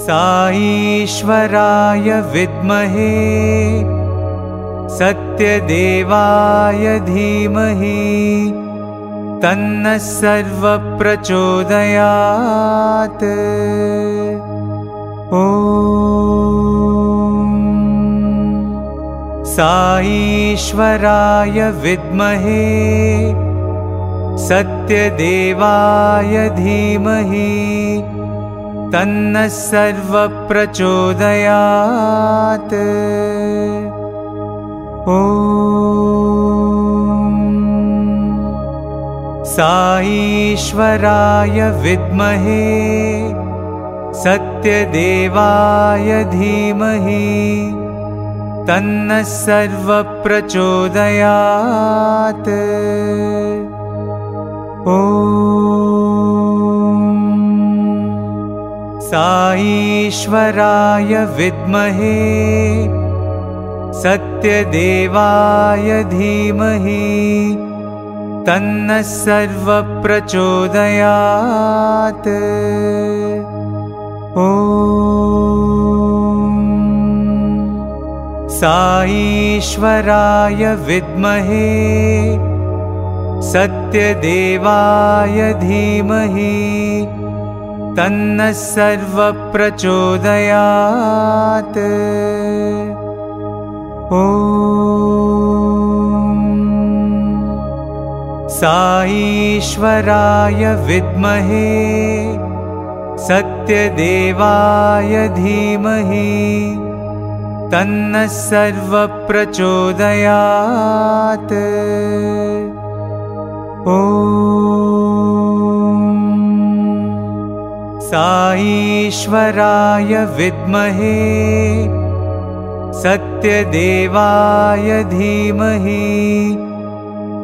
साईश्वराय विद्महे सत्यदेवाय धीमहि तन्नः सर्वः प्रचोदयात्। ॐ साईश्वराय विद्महे सत्यदेवाय धीमहि तन्नः सर्वः प्रचोदयात्। ॐ साईश्वराय विद्महे सत्यदेवाय धीमहि तन्नः सर्वः प्रचोदयात्। ॐ साईश्वराय विद्महे सत्यदेवाय धीमहि तन्नः सर्वः प्रचोदयात्। ॐ साईश्वराय विद्महे सत्यदेवाय धीमहि तन्नः सर्वः प्रचोदयात्। ॐ साईश्वराय विद्महे सत्यदेवाय धीमहि तन्नः सर्वः प्रचोदयात्। ॐ साईश्वराय विद्महे सत्यदेवाय धीमहि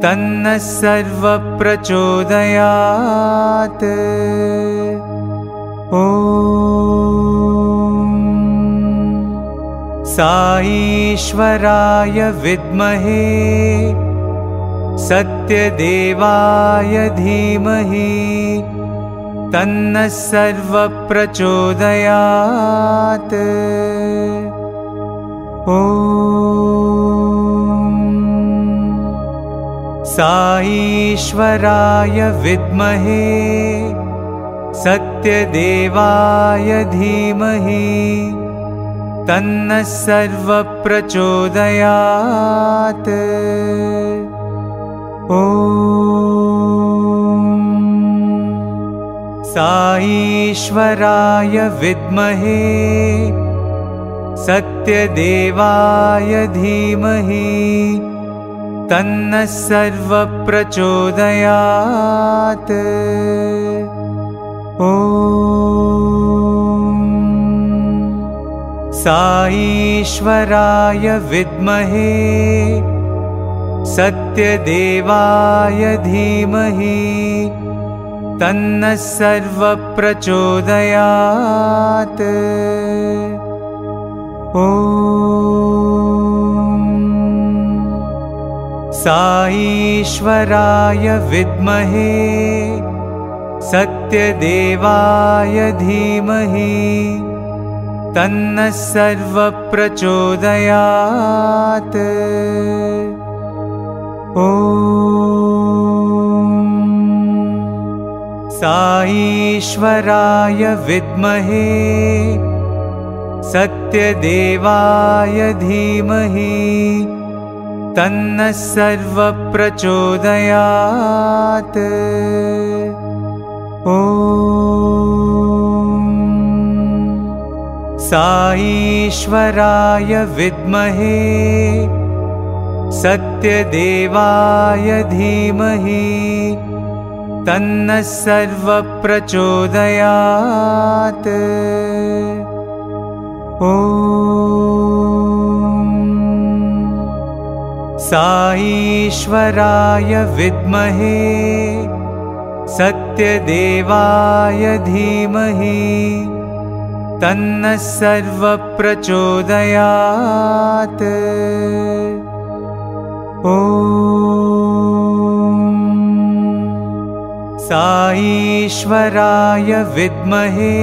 तन्नः सर्वः प्रचोदयात्। ॐ साईश्वराय विद्महे सत्यदेवाय धीमहि तन्नः सर्वः प्रचोदयात्। ॐ साईश्वराय विद्महे सत्यदेवाय धीमहि तन्नः सर्वः प्रचोदयात्। ॐ साईश्वराय विद्महे सत्यदेवाय धीमहि तन्नः सर्वः प्रचोदयात्। ॐ साईश्वराय विद्महे सत्यदेवाय धीमहि तन्नः सर्वः प्रचोदयात्। ॐ साईश्वराय विद्महे सत्यदेवाय धीमहि तन्नः सर्वः प्रचोदयात्। ॐ साईश्वराय विद्महे सत्यदेवाय धीमहि तन्नः सर्वः प्रचोदयात्। ॐ साईश्वराय विद्महे सत्यदेवाय धीमहि तन्नः सर्वः प्रचोदयात्। ॐ साईश्वराय विद्महे सत्यदेवाय धीमहि तन्नः सर्वः प्रचोदयात्। ॐ साईश्वराय विद्महे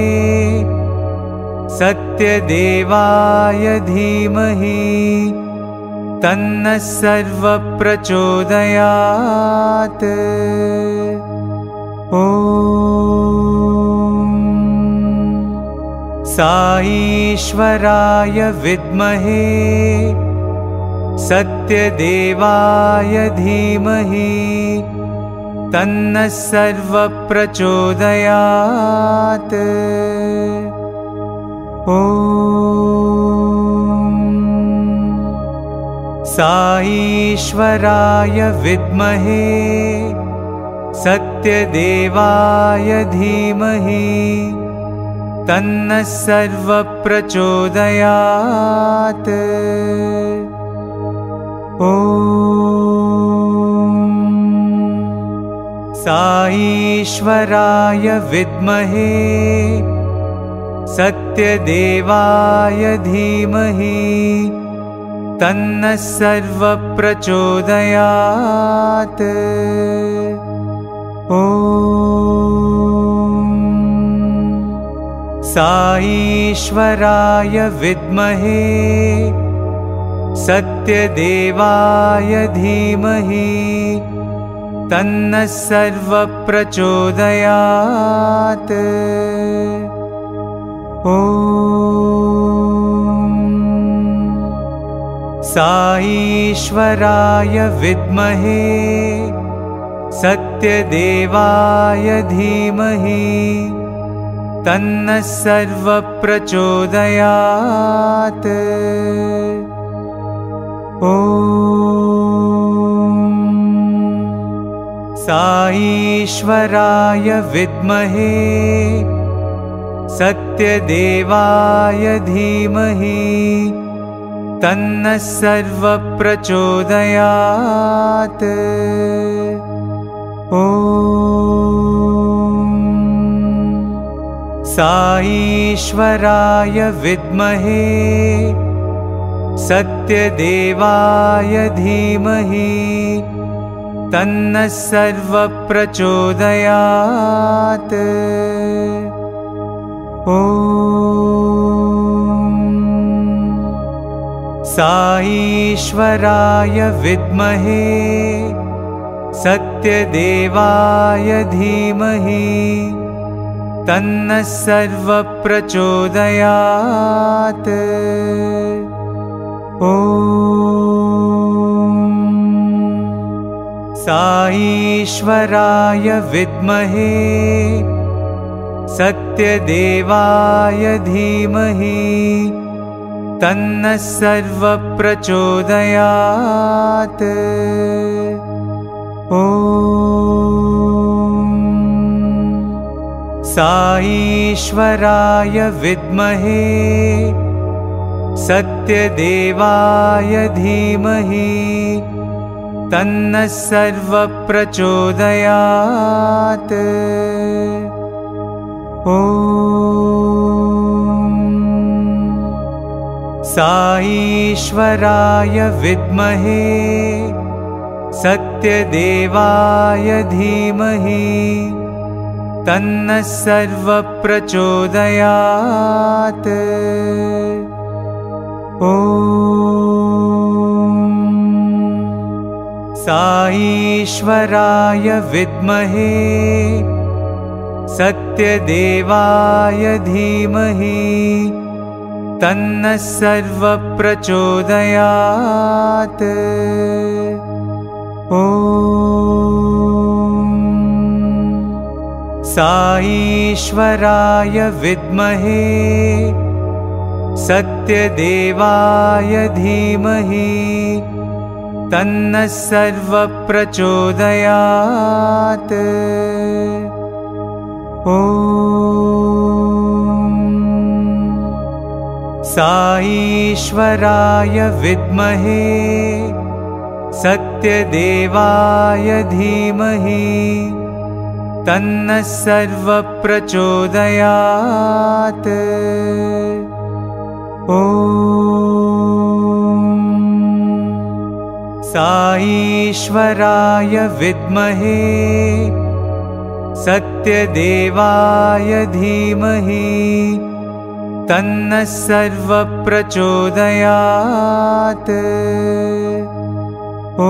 सत्यदेवाय धीमहि तन्नः सर्वप्रचोदयात्। ॐ साईश्वराय विद्महे सत्यदेवाय धीमहि तन्नः सर्वप्रचोदयात्। ॐ साईश्वराय विद्महे सत्यदेवाय धीमहि तन्नः सर्वप्रचोदयात्। ॐ साईश्वराय विद्महे सत्यदेवाय धीमहि तन्नः सर्वप्रचोदयात्। ॐ साईश्वराय विद्महे सत्यदेवाय धीमहि तन्नः सर्वप्रचोदयात्। ॐ साईश्वराय विद्महे सत्यदेवाय धीमहि तन्नः सर्वप्रचोदयात्। ॐ साईश्वराय विद्महे सत्यदेवाय धीमहि तन्नः सर्वप्रचोदयात्। ॐ साईश्वराय विद्महे सत्यदेवाय धीमहि तन्नः सर्वप्रचोदयात्। ॐ साईश्वराय विद्महे सत्यदेवाय धीमहि तन्नः सर्वप्रचोदयात्। ॐ साईश्वराय विद्महे सत्यदेवाय धीमहि तन्नः सर्वप्रचोदयात्। ॐ साईश्वराय विद्महे सत्यदेवाय धीमहि तन्नः सर्वप्रचोदयात्। ॐ साईश्वराय विद्महे सत्यदेवाय धीमहि तन्नः सर्वप्रचोदयात्। ॐ साईश्वराय विद्महे सत्यदेवाय धीमहि तन्नः सर्वप्रचोदयात्। ॐ साईश्वराय विद्महे सत्यदेवाय धीमहि तन्नः सर्वप्रचोदयात्। ॐ साईश्वराय विद्महे सत्यदेवाय धीमहि तन्नः सर्वप्रचोदयात्। ॐ साईश्वराय विद्महे सत्यदेवाय धीमहि तन्नः सर्वप्रचोदयात्। ॐ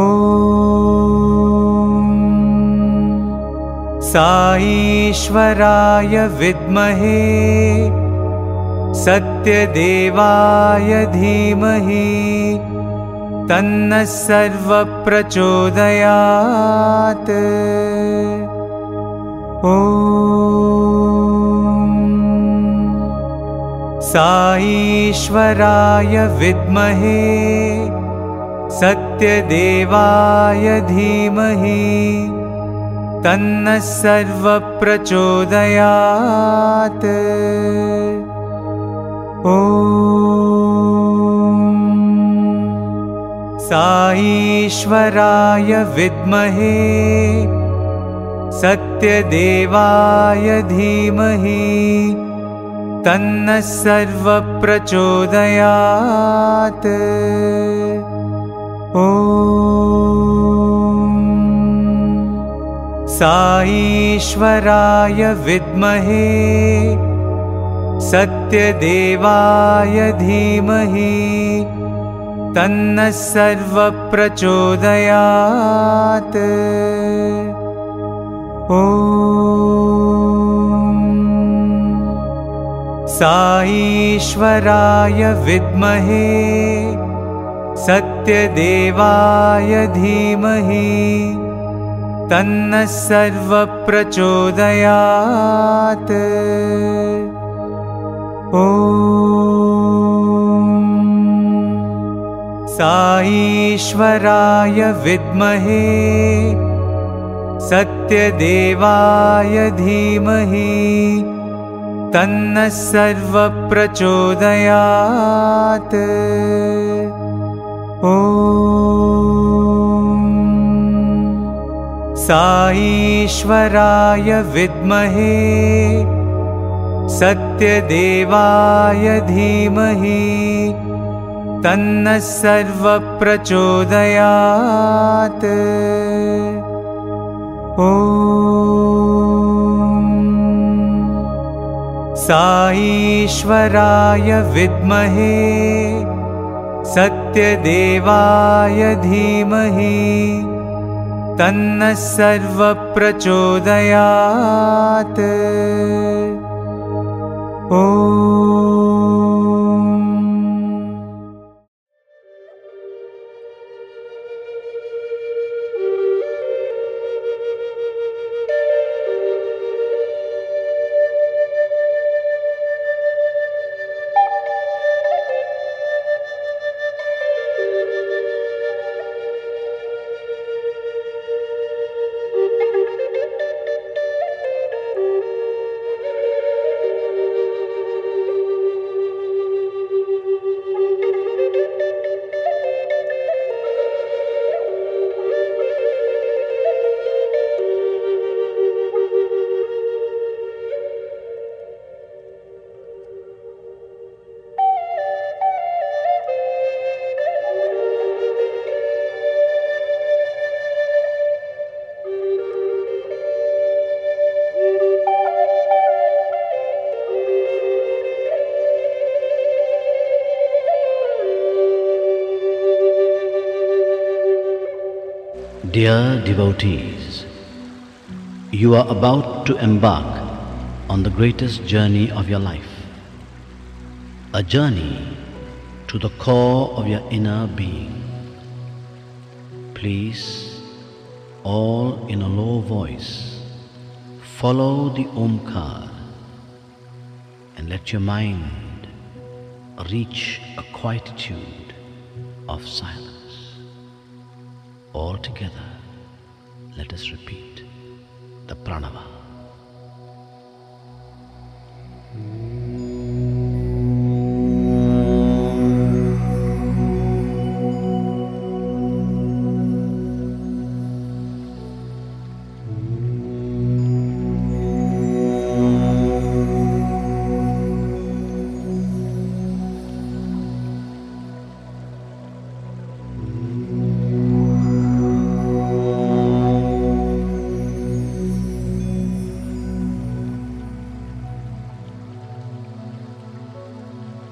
साईश्वराय विद्महे सत्यदेवाय धीमहि तन्नः सर्वप्रचोदयात्। ॐ साईश्वराय विद्महे सत्यदेवाय धीमहि तन्नः सर्वप्रचोदयात्। ॐ साईश्वराय विद्महे सत्यदेवाय धीमहि तन्नः सर्वप्रचोदयात्। ॐ साईश्वराय विद्महे सत्यदेवाय धीमहि तन्नः सर्वप्रचोदयात्। ॐ साईश्वराय विद्महे सत्यदेवाय धीमहि तन्नः सर्वप्रचोदयात्। ॐ साईश्वराय विद्महे सत्यदेवाय धीमहि तन्नः सर्वप्रचोदयात्। ॐ साईश्वराय विद्महे सत्यदेवाय धीमहि तन्नः सर्वप्रचोदयात्। ॐ साईश्वराय विद्महे सत्यदेवाय धीमहि तन्नः सर्वप्रचोदयात्। ॐ Dear devotees, you are about to embark on the greatest journey of your life, a journey to the core of your inner being. Please, all in a low voice, follow the Omkar and let your mind reach a quietude of silence. All together, let us repeat the Pranava.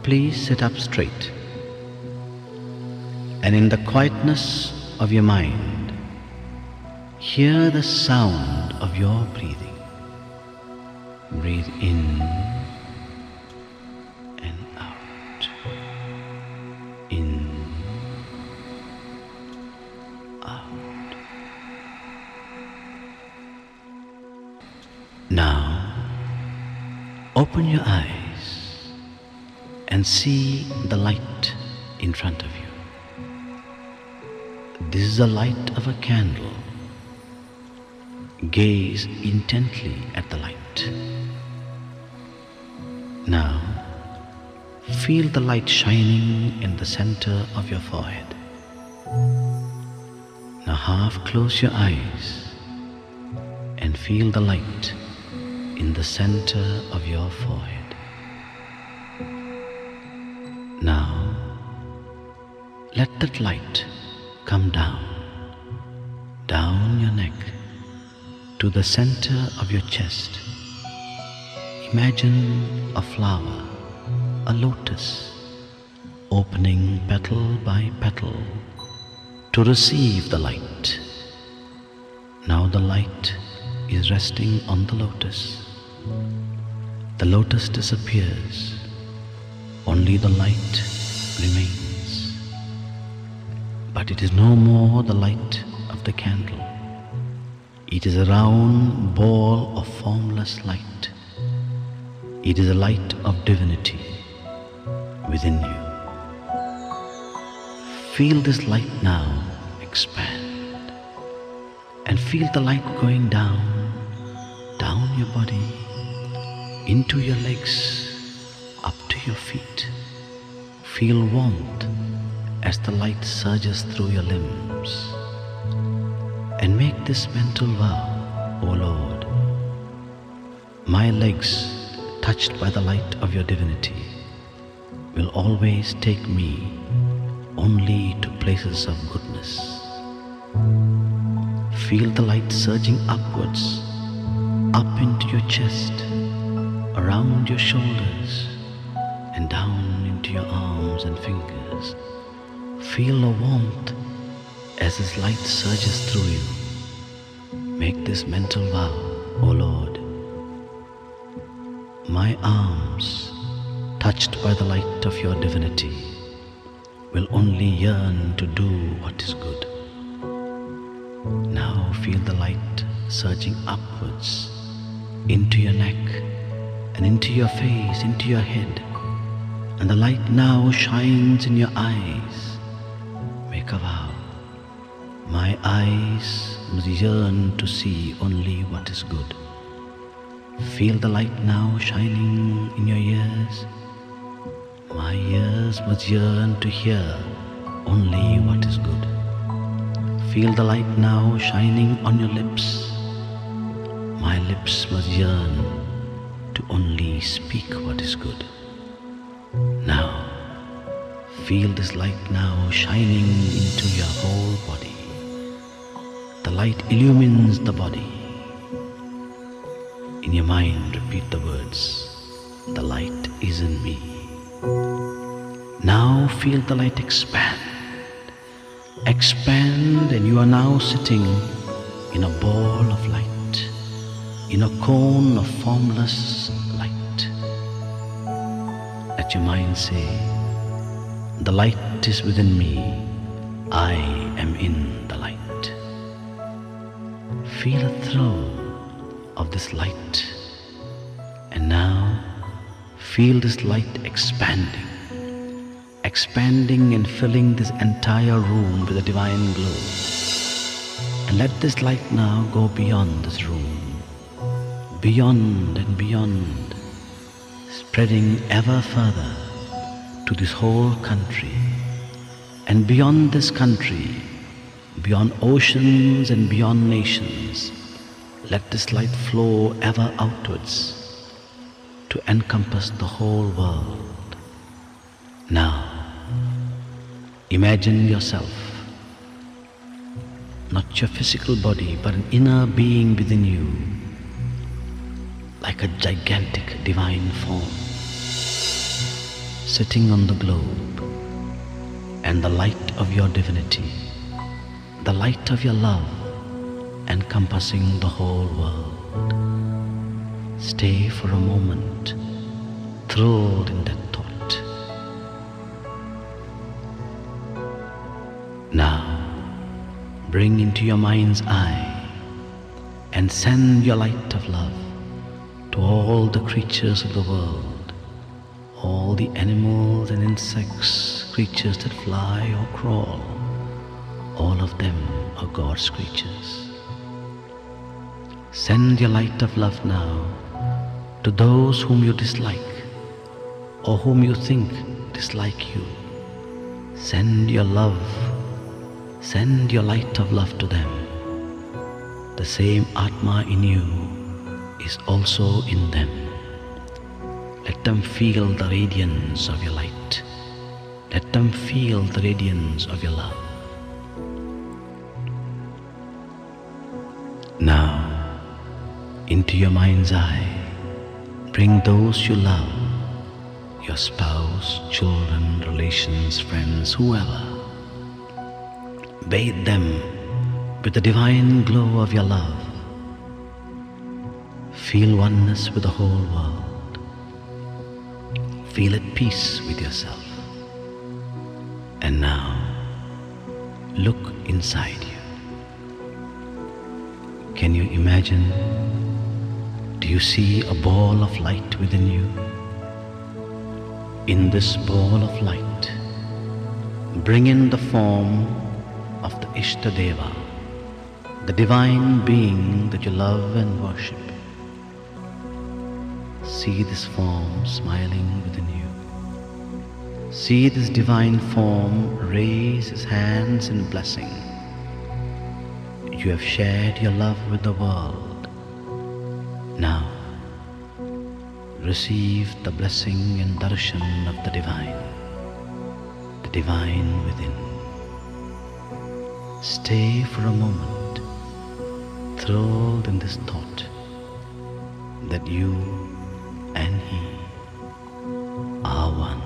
please sit up straight. And in the quietness of your mind, hear the sound of your breathing. Breathe in and out. In, out. Now, open your eyes and see the light in front of you. This is the light of a candle. Gaze intently at the light. Now, feel the light shining in the center of your forehead. Now half close your eyes and feel the light in the center of your forehead. Now, let that light come down your neck to the center of your chest. Imagine a flower, a lotus, opening petal by petal to receive the light. Now the light is resting on the lotus. The lotus disappears, only the light remains. But it is no more the light of the candle. It is a round ball of formless light. It is a light of divinity within you. Feel this light now expand, and feel the light going down your body, into your legs, up to your feet. Feel warmth as the light surges through your limbs. And make this mental vow, O Lord, my legs, touched by the light of your divinity, will always take me only to places of goodness. Feel the light surging upwards, up into your chest, around your shoulders, and down into your arms and fingers. Feel the warmth as this light surges through you. Make this mental vow, O Lord, my arms, touched by the light of your divinity, will only yearn to do what is good. Now feel the light surging upwards into your neck and into your face, into your head, and the light now shines in your eyes. Make a vow. My eyes must yearn to see only what is good. Feel the light now shining in your ears. My ears must yearn to hear only what is good. Feel the light now shining on your lips. My lips must yearn to only speak what is good. Now, feel this light now shining into your whole body. The light illumines the body. In your mind, repeat the words, the light is in me. Now feel the light expand. Expand, and you are now sitting in a ball of light, in a cone of formless light. Let your mind say, the light is within me, I am in the light. Feel a thrill of this light, and now feel this light expanding and filling this entire room with a divine glow. And let this light now go beyond this room, beyond and beyond, spreading ever further to this whole country, and beyond this country, beyond oceans and beyond nations. Let this light flow ever outwards to encompass the whole world. Now, imagine yourself, not your physical body, but an inner being within you, like a gigantic divine form, sitting on the globe, and the light of your divinity, the light of your love, encompassing the whole world. Stay for a moment, thrilled in that thought. Now, bring into your mind's eye and send your light of love to all the creatures of the world, all the animals and insects, creatures that fly or crawl. All of them are God's creatures. Send your light of love now to those whom you dislike or whom you think dislike you. Send your love, send your light of love to them. The same Atma in you is also in them. Let them feel the radiance of your light. Let them feel the radiance of your love. Now, into your mind's eye, bring those you love, your spouse, children, relations, friends, whoever. Bathe them with the divine glow of your love. Feel oneness with the whole world. Feel at peace with yourself. And now, look inside you. Can you imagine? Do you see a ball of light within you? In this ball of light, bring in the form of the Ishtadeva, the divine being that you love and worship. See this form smiling within you. See this divine form raise his hands in blessing. You have shared your love with the world. Now, receive the blessing and darshan of the divine within. Stay for a moment, thrilled in this thought that you and he are one.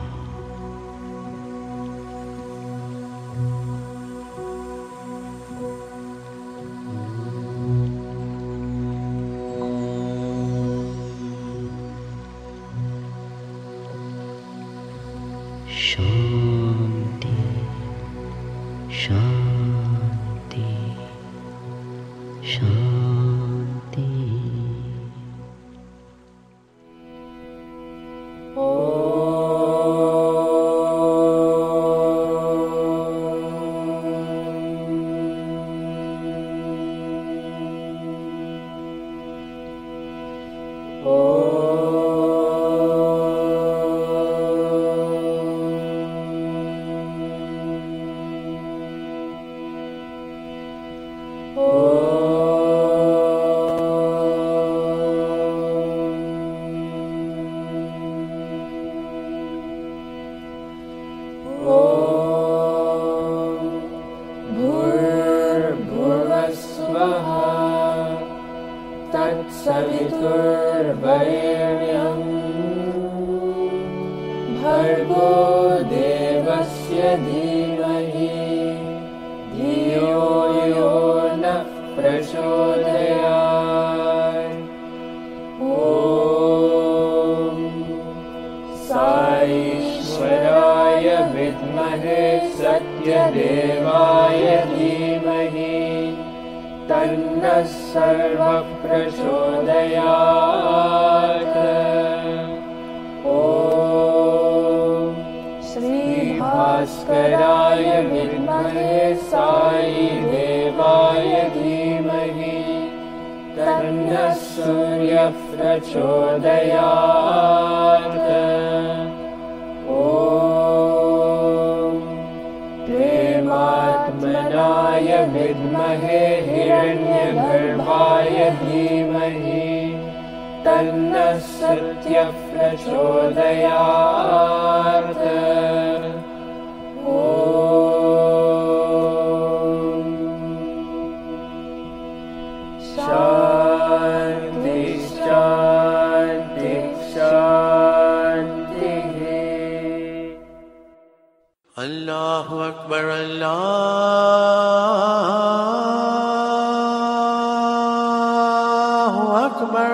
Shanti, Shanti, Shanti. तत्सवितुर्वरेण्यं भर्गो देवस्य धीमहि धियो यो नः प्रचोदयात्। ॐ साईश्वराय विद्महे सत्यदेवाय धीमहि तन्नः सर्वः प्रचोदयात्। ॐ श्रीभास्कराय विद्महे साईदेवाय धीमहि तन्नः सूर्यः प्रचोदयात्। ॐ प्रेमात्मनाय विद्महे हिरण्यगर्भाय धीमहि तन्नः सत्यः प्रचोदयात्। ॐ शान्ति शान्ति शान्तिः। अल्लाहु अकबर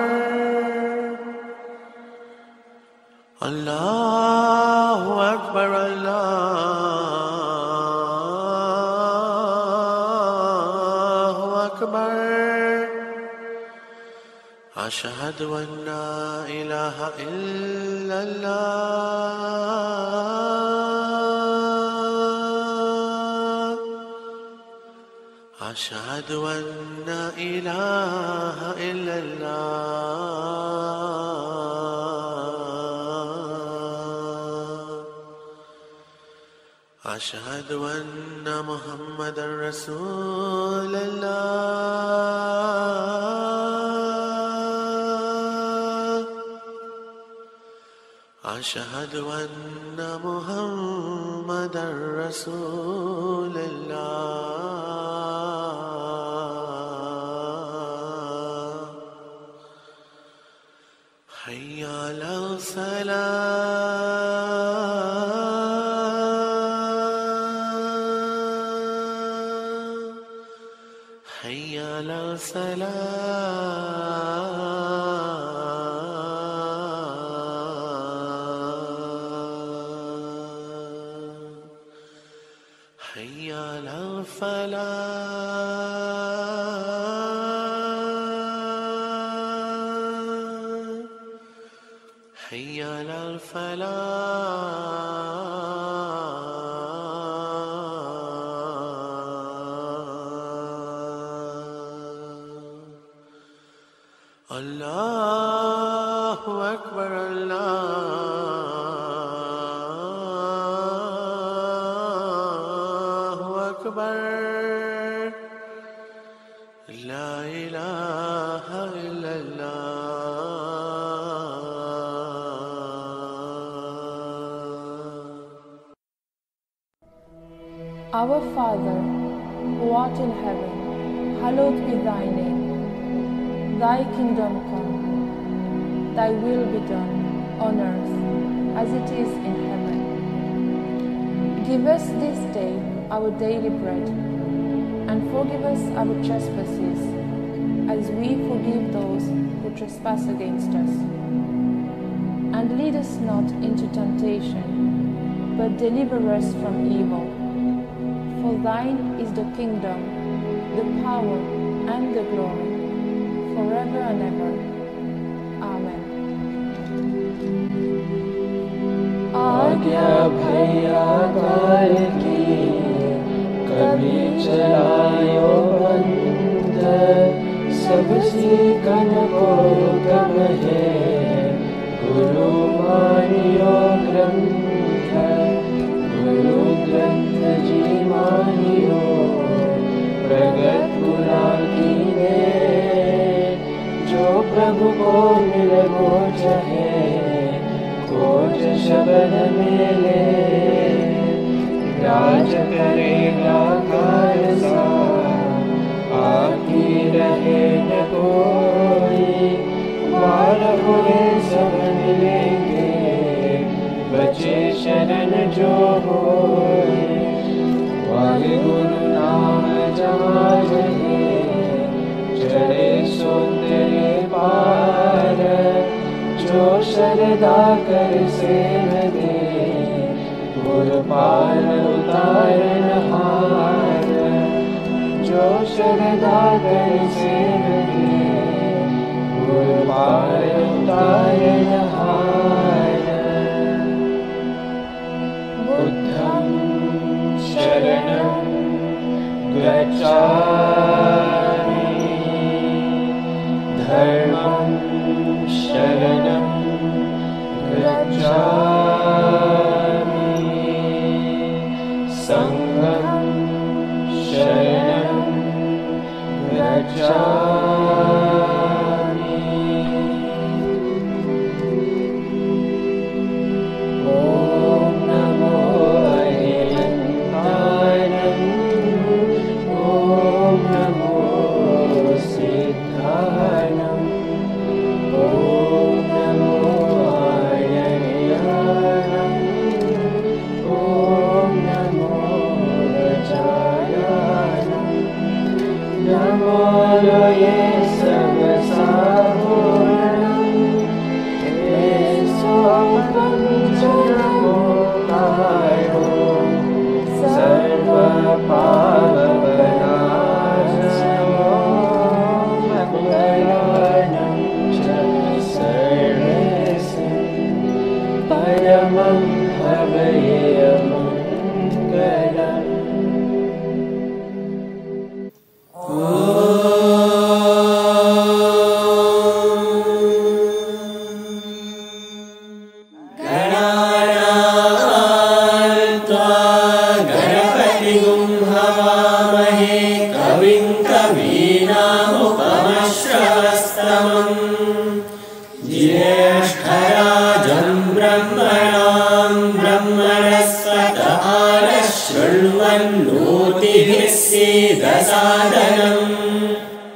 अल्लाहु अकबर अल्लाहु अकबर अशहदु अन्ना इलाहा इल्लल्लाह अशहदु अन्ना इलाहा इल्लल्लाह अशहदु अन्ना मुहम्मदर रसूलल्लाह अशहदु अन्ना मुहम्मदर रसूलल्लाह हय्या अला सलाह हय्या अला सलाह हय्या अला फलाह हय्या अला फलाह अल्लाहु अकबर अल्लाहु अकबर ला इलाहा इल्लल्लाह Our Father, who art in heaven, hallowed be thy name. Thy kingdom come, thy will be done, on earth as it is in heaven. Give us this day our daily bread, and forgive us our trespasses, as we forgive those who trespass against us. And lead us not into temptation, but deliver us from evil. For thine is the kingdom, the power, and the glory, forever and ever. Amen. आज्ञा भैया काल की कभी चलायो बंद सब सीखन को कब है गुरु मानियो ग्रंथ गुरु ग्रंथ जी मानियो प्रगट पुरा की ने जो प्रभु को मिल वो चाहे खोज शब्द मिले राज करेगा खालसा आकी रहे न कोई बाल हुए सब मिलेंगे बचे शरण जो होए वाहे गुरु नाम जहाँ रहे चढ़े सो तेरे पार जो शरदा कर सेव दे गुरु पार उतारन हार जो शरदा कर सेव दे गुरु पार उतारन हार बुद्धं शरणं गच्छामि धर्मं शरणं गच्छामि संघं शरणं गच्छामि ॐ नमो अहिलंताय ॐ नमो सिद्धाय ॐ नमो आयर्याय ॐ नमो बोलो ये सब सापूर्णम् पंचनमोकारो सर्वपापनाशनो मंगलानं च सर्वेषु परमं हवये मंगलम्।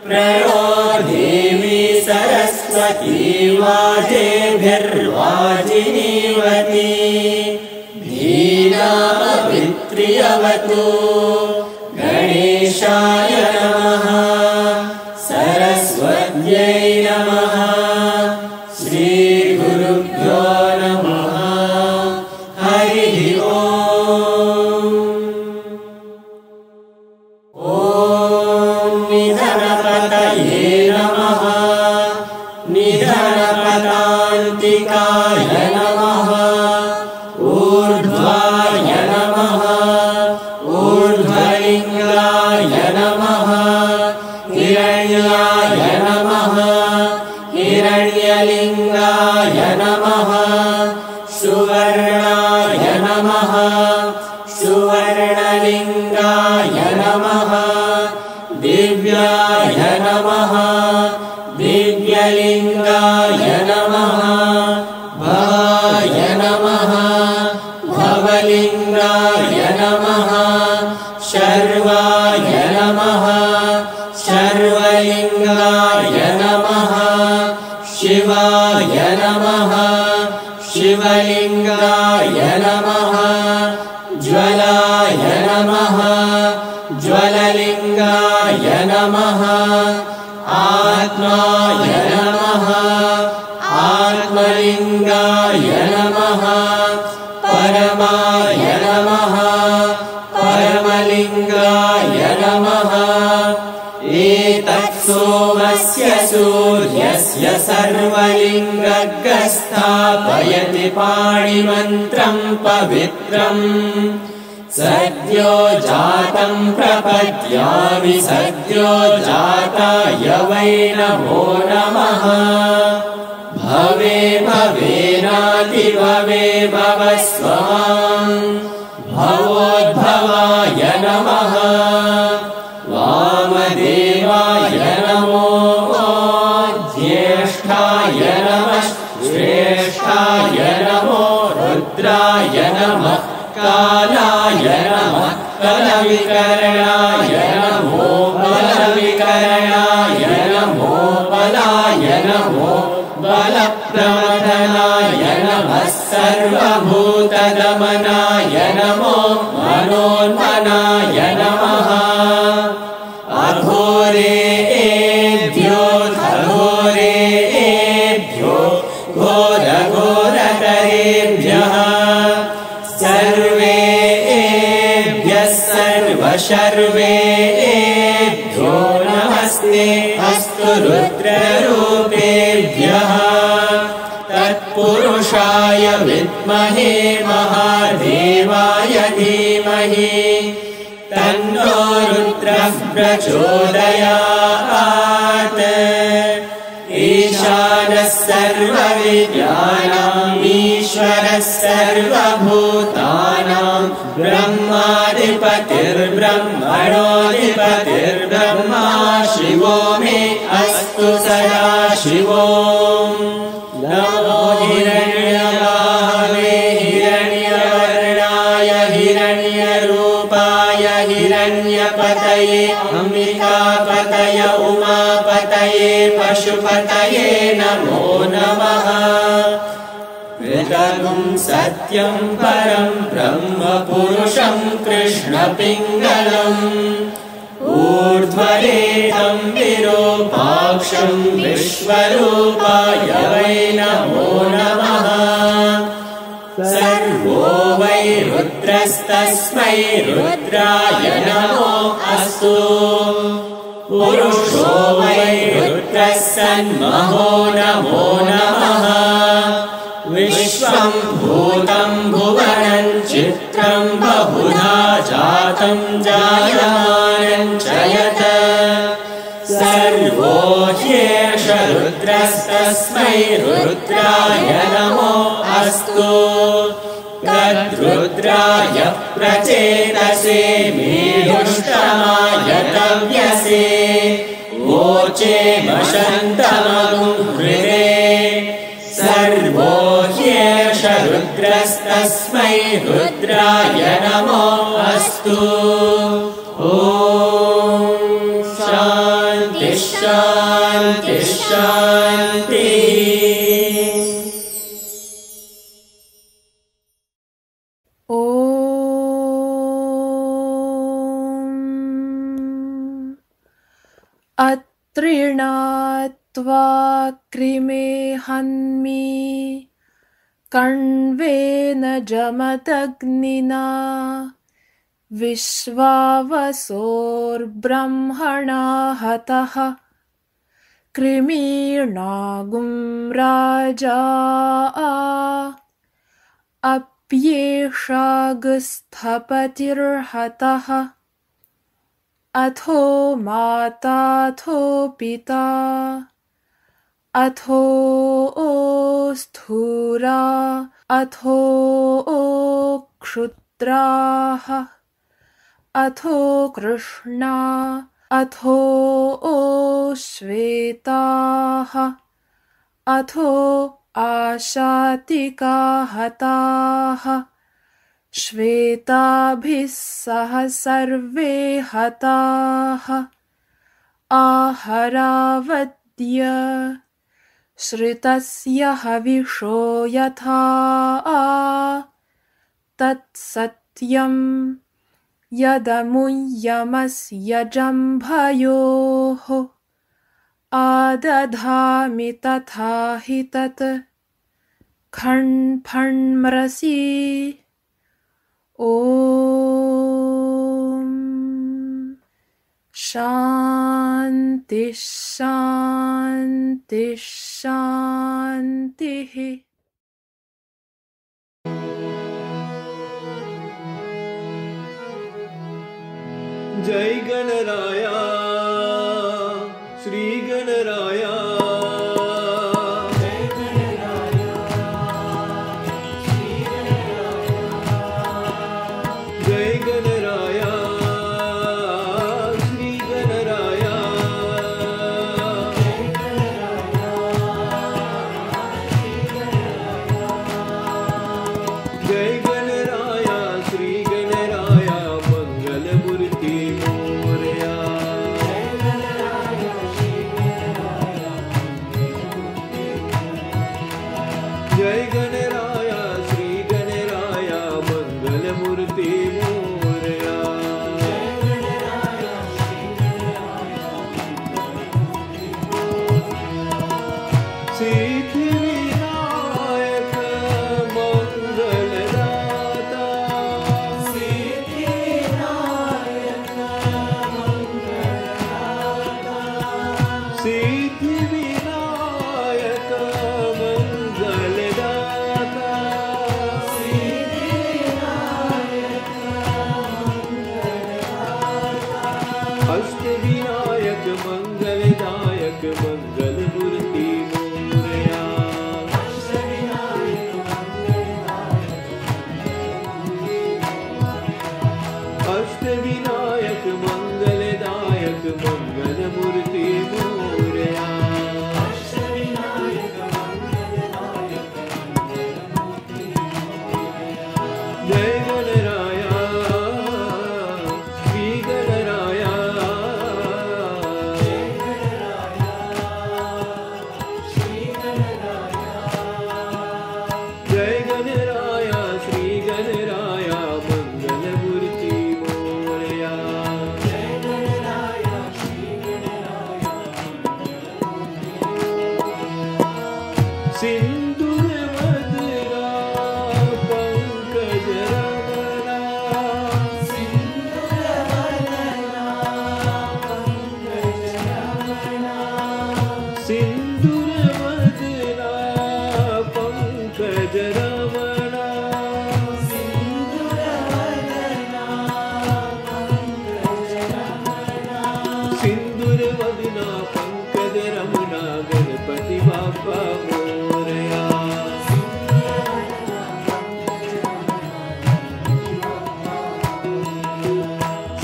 प्रणो देवी सरस्वती वाजेभिर्वाजिनीवती धीनामभित्र्यवतु गणेशाय नमः सरस्वत्यै नमः श्रीगुरुभ्यो नमः हरिः निधनपदान्तिकाय नमः ऊर्ध्वाय नमः ऊर्ध्वलिङ्गाय नमः हिरण्याय नमः हिरण्यलिङ्गाय नमः सुवर्णाय नमः सुवर्णलिङ्गाय नमः दिव्याय नमः दिव्यलिङ्गाय नमः भवाय नमः भवलिङ्गाय नमः शर्वाय नमः शर्वलिङ्गाय नमः शिवाय नमः शिवलिङ्गाय नमः ज्वलाय नमः ज्वललिङ्गाय नमः आत्माय नमः आत्मलिङ्गाय नमः परमाय नमः परमलिङ्गाय नमः एतत् सोमस्य सूर्यस्य सर्वलिङ्गस्थापयति पाणिमन्त्रं पवित्रम् सद्यो जातं प्रपद्यामि सद्यो जाताय वै नमो नमः भवे भवेनातिभवे भवस्वमां भवोद्भवाय नमः वामदेवाय नमो ज्येष्ठाय नमः श्रेष्ठाय नमो रुद्राय नमः कालाय नमः बलविकरणाय नमो बलविकरणाय नमो बलाय नमो बलप्रमथनाय नमः सर्वभूतदमनाय नमो मनोन्मनाय नमः अघोरेभ्यो घोरेभ्यो घोरघोरतरेभ्यः सर्वेभ्यः सर्वशर्वेभ्यो नमस्ते अस्तु रुद्ररूपेभ्यः तत्पुरुषाय विद्महे महादेवाय धीमहि तन्नो रुद्रः प्रचोदयात् ईशानः सर्वविद्यानाम् ईश्वरः सर्वभूतानां ब्रह्माधिपतिर्ब्रह्मणोऽधिपतिर्ब्रह्मा शिवो मे अस्तु सदा शिवो नमो हिरण्यबाहवे हिरण्यवर्णाय हिरण्यरूपाय हिरण्यपतये अम्बिकापतय उमापतये पशुपतये नमो नमः ऋतगुं सत्यं परं ब्रह्म पुरुषं कृष्णपिङ्गलम् ऊर्ध्वरेतं विरूपाक्षं विश्वरूपाय वै नमो नमः। सर्वो वै रुद्रस्तस्मै रुद्राय नमो अस्तु। पुरुषो वै रुद्रः सन्महो नमो नमः। विश्वं भूतं भुवनं चित्रं बहुधा जातं जायमानं च यत् सर्वो ह्येष रुद्रस्तस्मै रुद्राय नमो अस्तु। तद्रुद्राय प्रचेतसे मीढुष्टमाय तव्यसे वोचे वशन्तमगुहृदे सर्वो ह्येष रुद्रस्तस्मै रुद्राय नमो अस्तु। ॐ शान्ति शान्ति शान्तिः। अत्रिणात्वा कृमे हन्मि कण्वेन जमदग्निना विश्वावसोर्ब्रह्मणा हतः कृमीणागुं राजा अप्येषागस्थपतिर्हतः अथो माताथो पिता अथो स्थूरा अथो क्षुद्राः अथो कृष्णा अथो श्वेताः अथो आशातिका हताः श्वेताभिः सह सर्वे हताः आहरावद्य श्रितस्य हविषो यथा तत्सत्यं यदमुय्यमस्य जम्भयोः आदधामि तथा हि तत् खण्फण्मृषि। ॐ शान्ति शान्ति शान्तिः। जय गणराया श्री गणराया सिंदूर वदना पंकज रमना गणपति बाप्पा मोरया।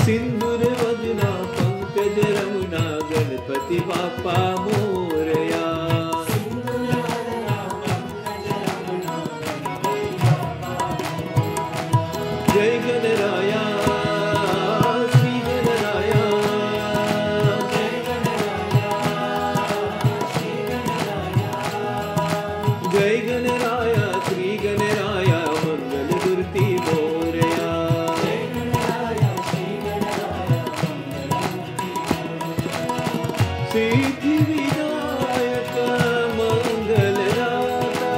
सिंदूर वदना पंकज रमना गणपति बाप्पा मोरया। जय गणराया श्री गणराया। जय गणराया श्री गणराया मंगल मूर्ति मोरया। सिद्धि विनायक मंगल दाता।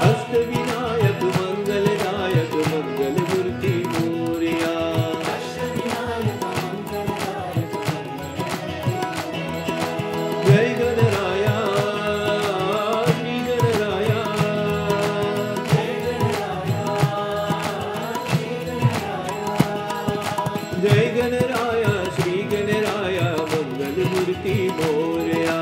अष्ट विनायक मंगलदायक मंगल मूर्ति मोरया। जय गणराया श्री गणराया। जय गणराया श्री गणराया मंगल मूर्ति मोरया।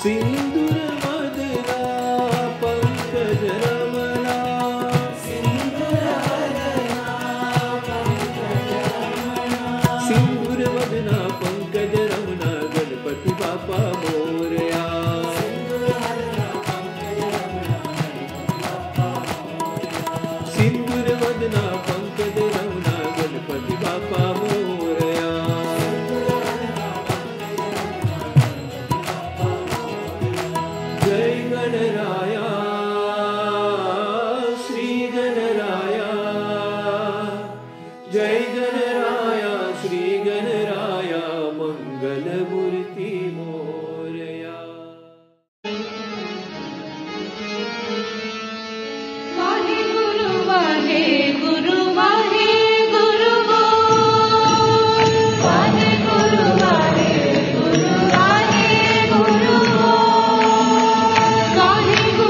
सिंदूर वदना पंकज रमना। सिंदूर वदना पंकज रमना गणपति बाप्पा मोरया। सिंदूर वदना पंकज रमना गणपति बाप्पा मोरया। जय गणराया श्री गणराया। जय गणराया श्री गणराया मंगल मूर्ति मोरया। वाहे गुरु वाहे गुरु वाहे गुरु वाहे गुरु वाहे गुरु वाहे गुरु वाहे गुरु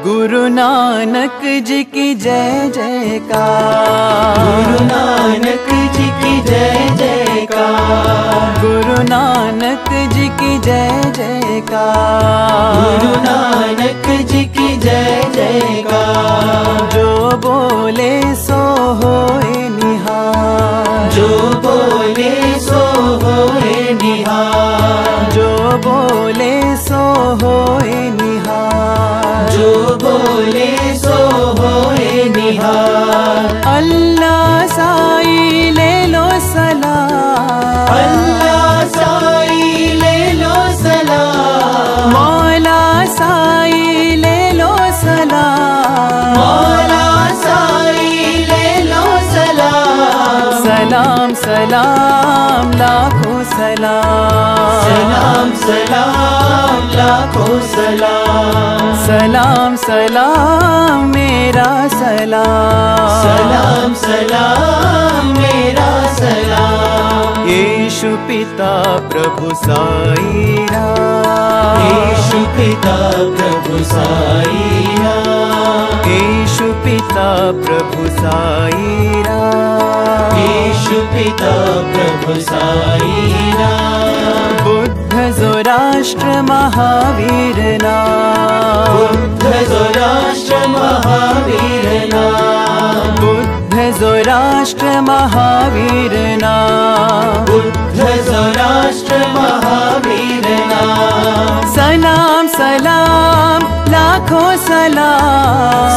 गुरु नानक जी की जय जयकार। गुरु नानक जी की जय जयकार। गुरु नानक जी की जय जयकार। गुरु नानक जी की जय जयकार। जो बोले सो होए निहाल। जो बोले सो होए निहाल। जो बोले सो होए निहाल। जो बोले सो होए निहाल। अल्लाह साई ले लो सलाम। अल्लाह साई ले लो सलाम। मौला साई ले लो सलाम। मौला साई ले लो सलाम। सलाम सलाम लाखों सलाम। सलाम सलाम लाखों सलाम। सलाम सलाम मेरा सलाम। सलाम सलाम मेरा सलाम। यीशु पिता प्रभु साई राम। यीशु पिता प्रभु साई राम। यीशु पिता प्रभु साई राम। यीशु पिता प्रभु साई राम। बुद्ध जोराष्ट्र महावीर नाम। बुद्ध जोराष्ट्र महावीर नाम। बुद्ध जोराष्ट्र महावीर नाम। बुद्ध जोराष्ट्र महावीर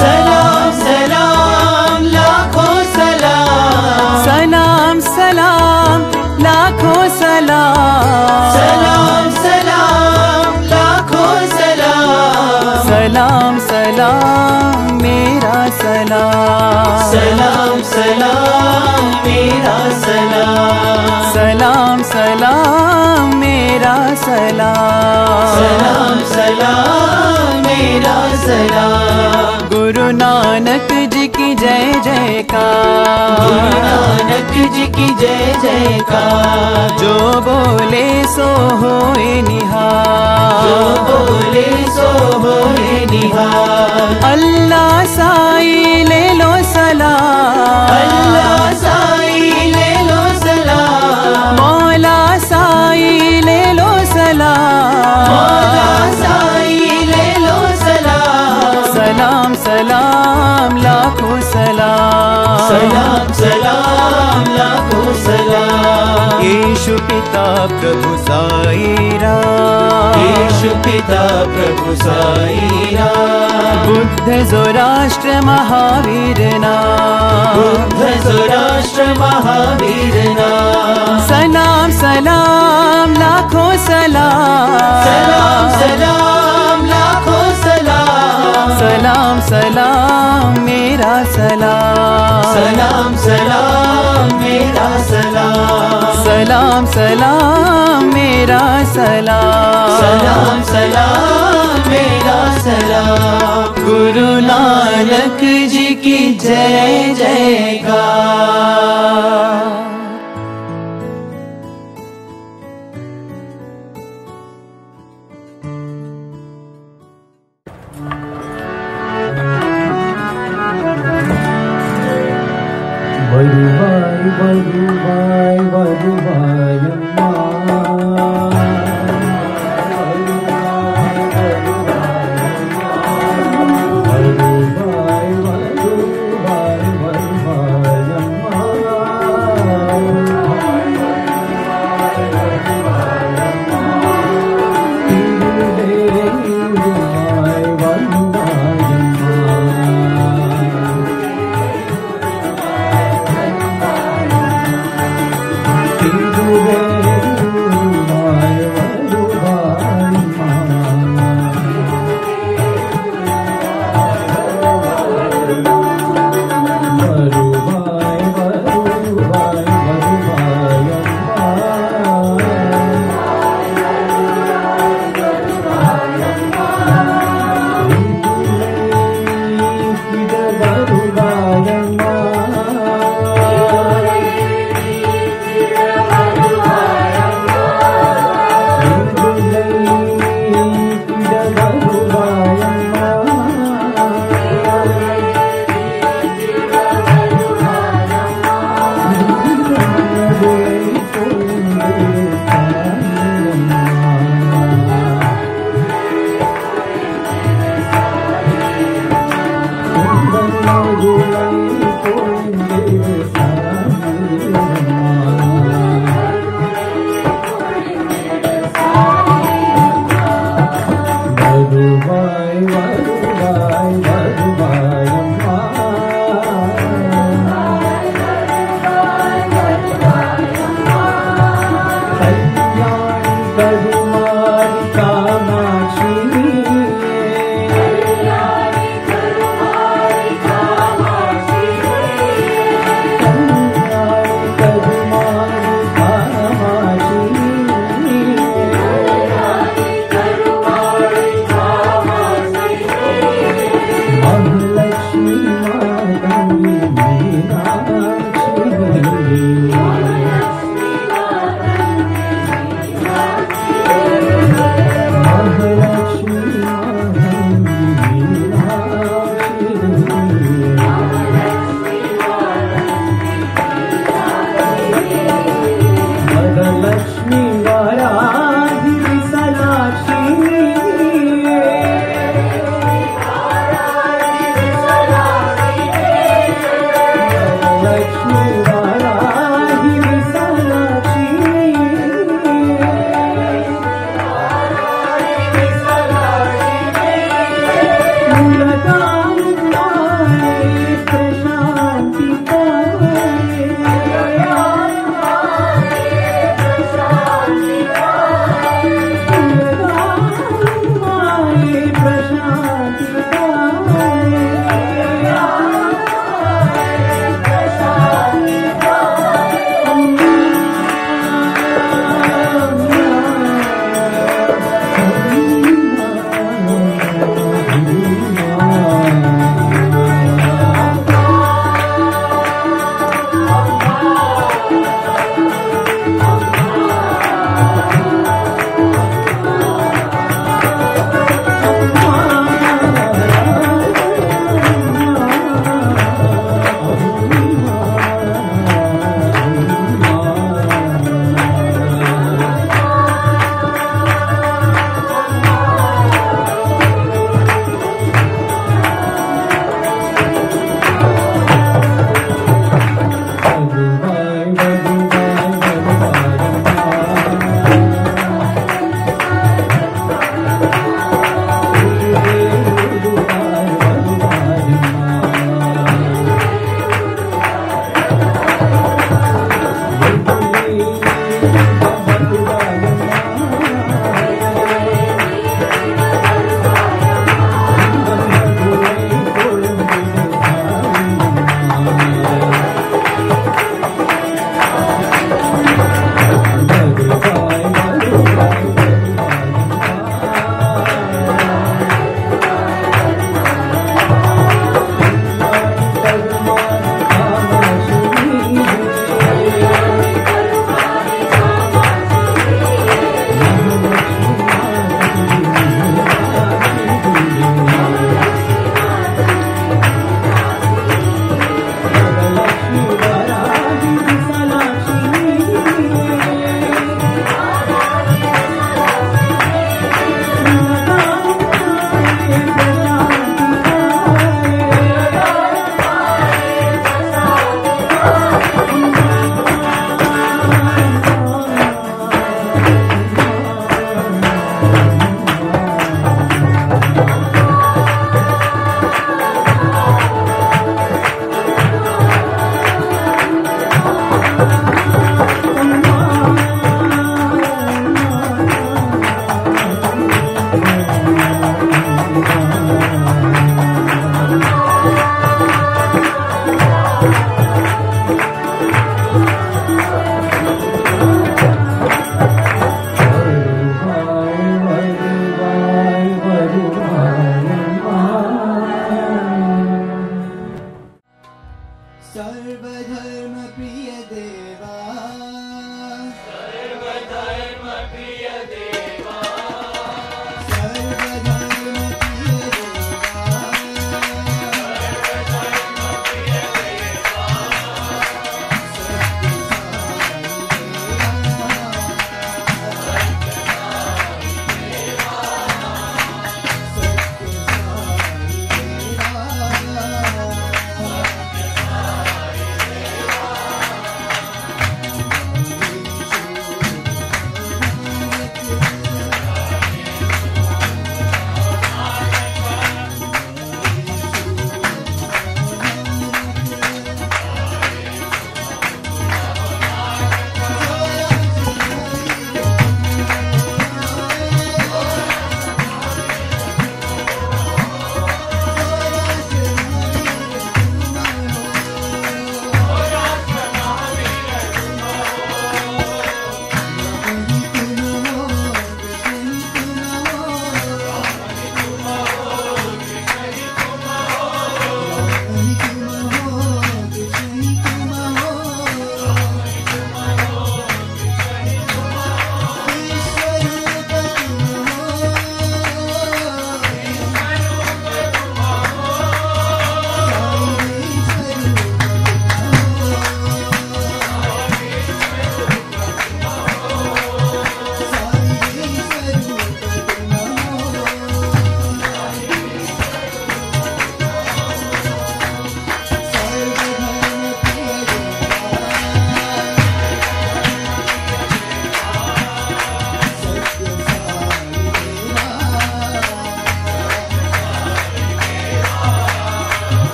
सलाम सलाम लाखों सलाम, सलाम सलाम लाखों सलाम, सलाम सलाम लाखों सलाम, सलाम सलाम मेरा सलाम, सलाम सलाम मेरा सलाम, सलाम सलाम मेरा सलाम, सलाम सलाम मेरा सलाम। गुरु नानक जी की जय जयकार, गुरु नानक जी की जय जयकार, जो बोले सो होए निहाल, जो बोले सो होए निहाल। अल्लाह साई ले लो सलाम, अल्लाह साई ले लो सलाम, मौला साई ले लो सलाम, मौला साई ले लो सलाम, सलाम सलाम लाखों सलाम, सलाम सलाम लाखों सलाम। यीशु पिता प्रभु साई राम, यीशु पिता प्रभु साई राम, बुद्ध जोराष्ट्र महावीर नाम, बुद्ध जोराष्ट्र महावीर नाम। सलाम सलाम लाखों सलाम, सलाम सलाम लाखों सलाम, सलाम सलाम मेरा सलाम, सलाम सलाम मेरा सलाम, सलाम सलाम मेरा सलाम, सलाम सलाम मेरा सलाम। गुरु नानक जी की जय जयकार। வருவாய் வருவாய் வருவாய் அம்மா, வருவாய் வருவாய் வருவாய் அம்மா, திருவேயுமாய் வந்தாய்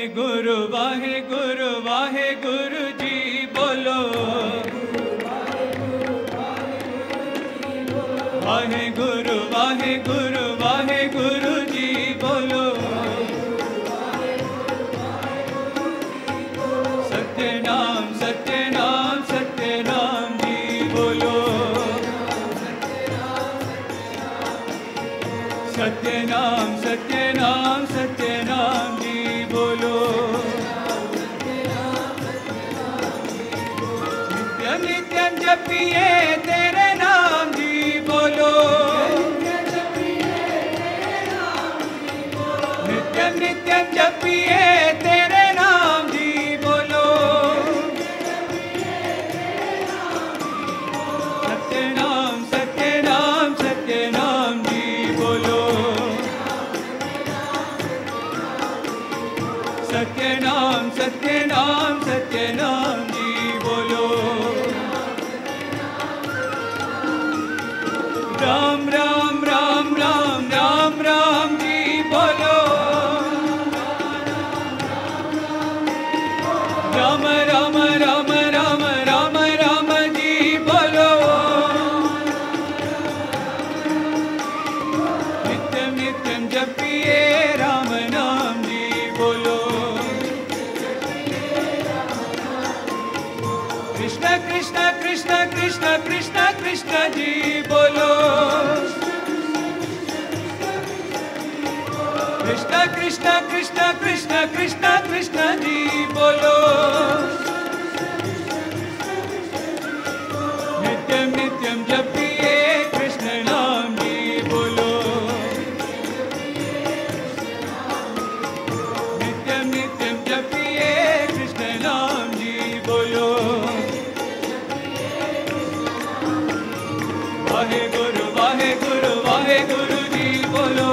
वाहे गुरु जी बोलो वाहे गुरु जी बोलो सत्यनाम सत्यनाम सत्यनाम जी बोलो सत्यनाम सत्यनाम सत्यनाम जी बोलो नित्यम नित्यम जपिए तेरे नाम जी बोलो नित्यम नित्यम जपिए तेरे नाम जी बोलो सत्यनाम सत्यनाम सत्यनाम जी बोलो सत्यनाम सत्यनाम सत्यनाम जी बोलो राम राम राम राम राम राम जी बोलो राम राम राम राम राम राम जी बोलो नित्यम नित्यम जपिए राम नाम जी बोलो कृष्ण कृष्ण कृष्ण कृष्ण कृष्ण कृष्ण जी बोलो कृष्ण कृष्ण कृष्ण कृष्ण कृष्ण कृष्ण जी बोलो नित्यम नित्यम जपिए कृष्ण नाम जी बोलो नित्यम नित्यम जपिए कृष्ण नाम जी बोलो वाहे गुरु जी बोलो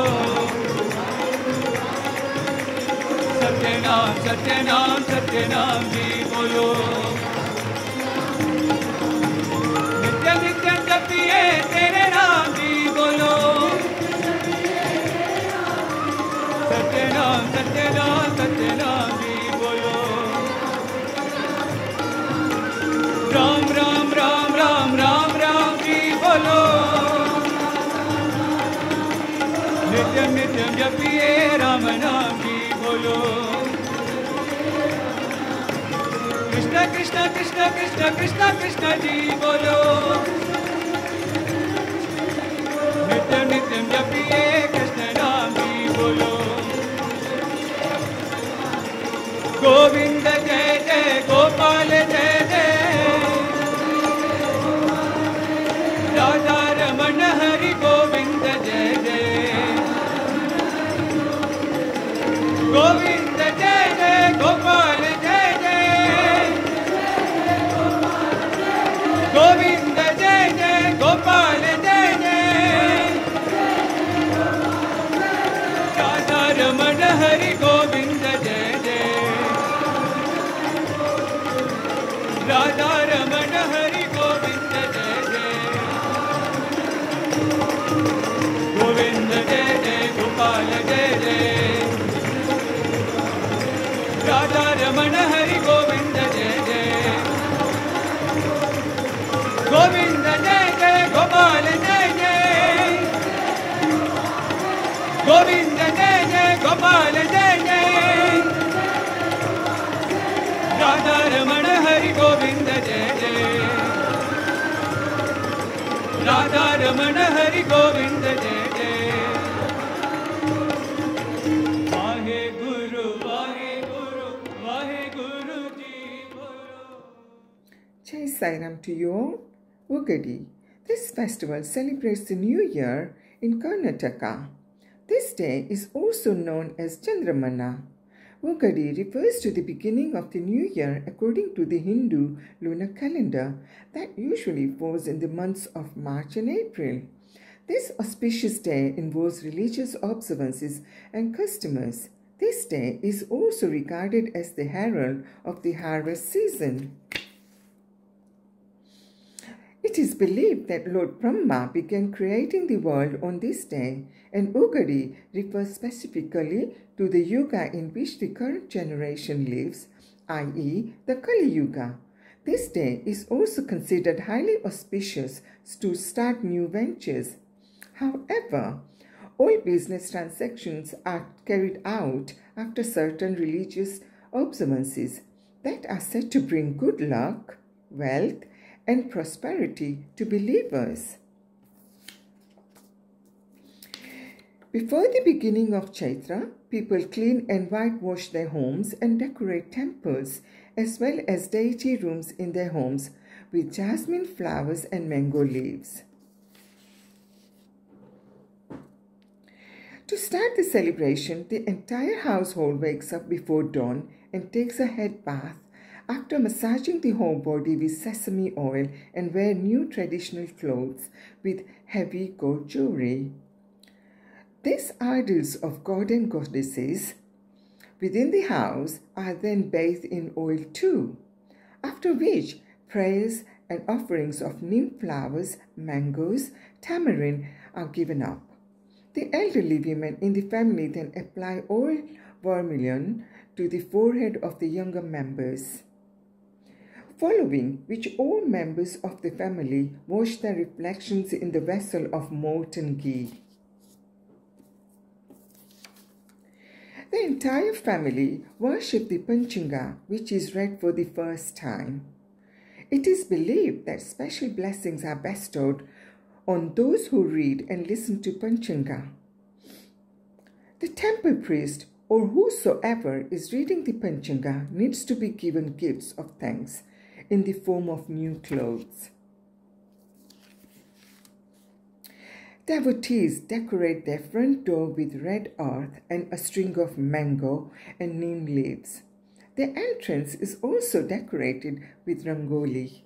सत्यनाम सत्यनाम सत्यनाम जी बोलो नित्य नित्य जपिए तेरे नाम जी बोलो सत्यनाम सत्यनाम सत्यनाम जी बोलो राम राम राम राम राम राम जी बोलो नित्यम नित्यम जपिए राम नाम जी बोलो कृष्ण कृष्ण कृष्ण कृष्ण कृष्ण कृष्ण जी बोलो नित्यम नित्यम जपिए कृष्ण नाम जी बोलो गोविंद जय जय गोपाल जय जय राधा रमण हरि गोविंद जय जय गोविंद जय जय गोपाल जय जय गोविंद जय जय गोपाल जय जय राधा रमण हरि गोविंद जय जय राधा रमण हरि गोविंद जय जय गोविंद जय जय गोपाल जय जय राधा रमण हरि गोविंद जय जय गोविंद जय जय गोपाल जय जय गोविंद जय जय गोपाल जय जय राधा रमण हरि गोविंद जय जय राधा रमण हरि गोविंद जय जय Jai Sai Ram to you all. Ugadi. This festival celebrates the New Year in Karnataka. This day is also known as Chandramana. Ugadi refers to the beginning of the New Year according to the Hindu lunar calendar that usually falls in the months of March and April. This auspicious day involves religious observances and customs. This day is also regarded as the herald of the harvest season. It It is believed that Lord Brahma began creating the world on this day, and Ugadi refers specifically to the yuga in which the current generation lives, i.e. the Kali Yuga. This day is also considered highly auspicious to start new ventures. However, all business transactions are carried out after certain religious observances that are said to bring good luck, wealth, and prosperity to believers. Before the beginning of Chaitra, people clean and whitewash their homes and decorate temples as well as deity rooms in their homes with jasmine flowers and mango leaves. To start the celebration, the entire household wakes up before dawn and takes a head bath after massaging the whole body with sesame oil and wear new traditional clothes with heavy gold jewelry. These idols of god and goddesses within the house are then bathed in oil too, after which prayers and offerings of neem flowers, mangoes, tamarind are given up. The elderly women in the family then apply oil vermilion to the forehead of the younger members, following which all members of the family wash their reflections in the vessel of molten ghee. The entire family worship the Panchinga, which is read for the first time. It is believed that special blessings are bestowed on those who read and listen to Panchinga. The temple priest or whosoever is reading the Panchinga needs to be given gifts of thanks in the form of new clothes. Devotees decorate their front door with red earth and a string of mango and neem leaves. The entrance is also decorated with rangoli.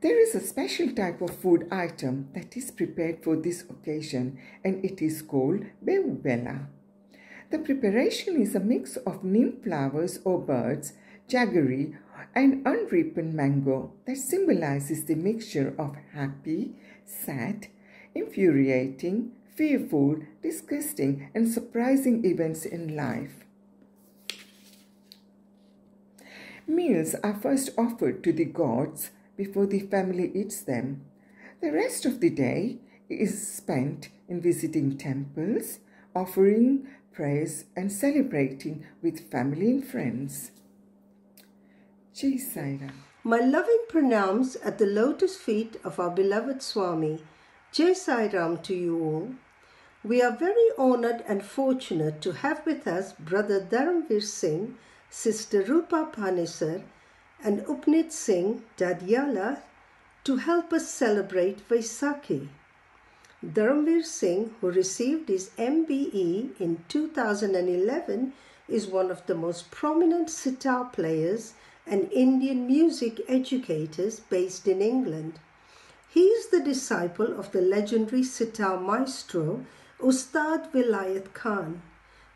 There is a special type of food item that is prepared for this occasion, and it is called Bevu Bella. The preparation is a mix of neem flowers or birds, jaggery, and unripened mango that symbolizes the mixture of happy, sad, infuriating, fearful, disgusting, and surprising events in life. Meals are first offered to the gods before the family eats them. The rest of the day is spent in visiting temples, offering prayers, and celebrating with family and friends. Jai Sai Ram. My loving pranams at the lotus feet of our beloved Swami. Jai Sai Ram to you all. We are very honoured and fortunate to have with us Brother Dharamveer Singh, Sister Rupa Panesar, and Upnit Singh Dadyala to help us celebrate Vaisakhi. Dharamveer Singh, who received his MBE in 2011, is one of the most prominent sitar players and Indian music educators based in England. He is the disciple of the legendary sitar maestro Ustad Vilayat Khan.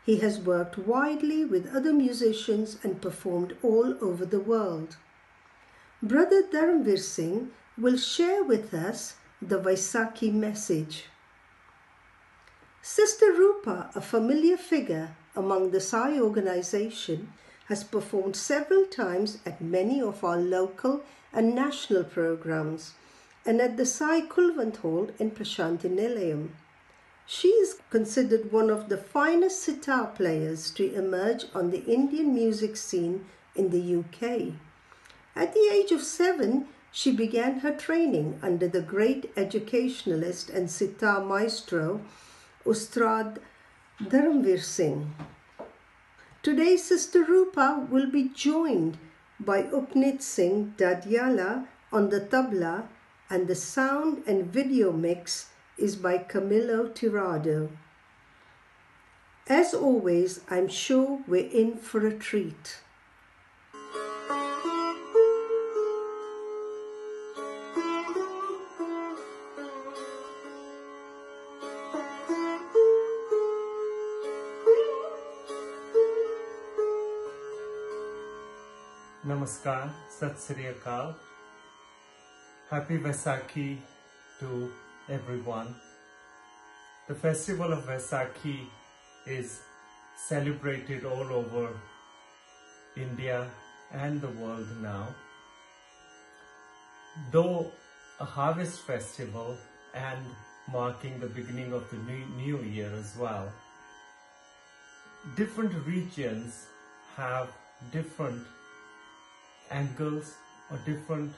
He has worked widely with other musicians and performed all over the world. Brother Dharamveer Singh will share with us the Vaisakhi message. Sister Rupa, a familiar figure among the Sai organization, has performed several times at many of our local and national programs and at the Sai Kulwant Hall in Prashanti Nilayam. She is considered one of the finest sitar players to emerge on the Indian music scene in the UK. At the age of 7, she began her training under the great educationalist and sitar maestro Ustad Dharamveer Singh. Today, Sister Rupa will be joined by Upnit Singh Dadyala on the tabla, and the sound and video mix is by Camillo Tirado. As always, I'm sure we're in for a treat. Namaskar, Sat Sri Akal. Happy Vaisakhi to everyone. The festival of Vaisakhi is celebrated all over India and the world now. Though a harvest festival and marking the beginning of the new year as well, different regions have different angles or different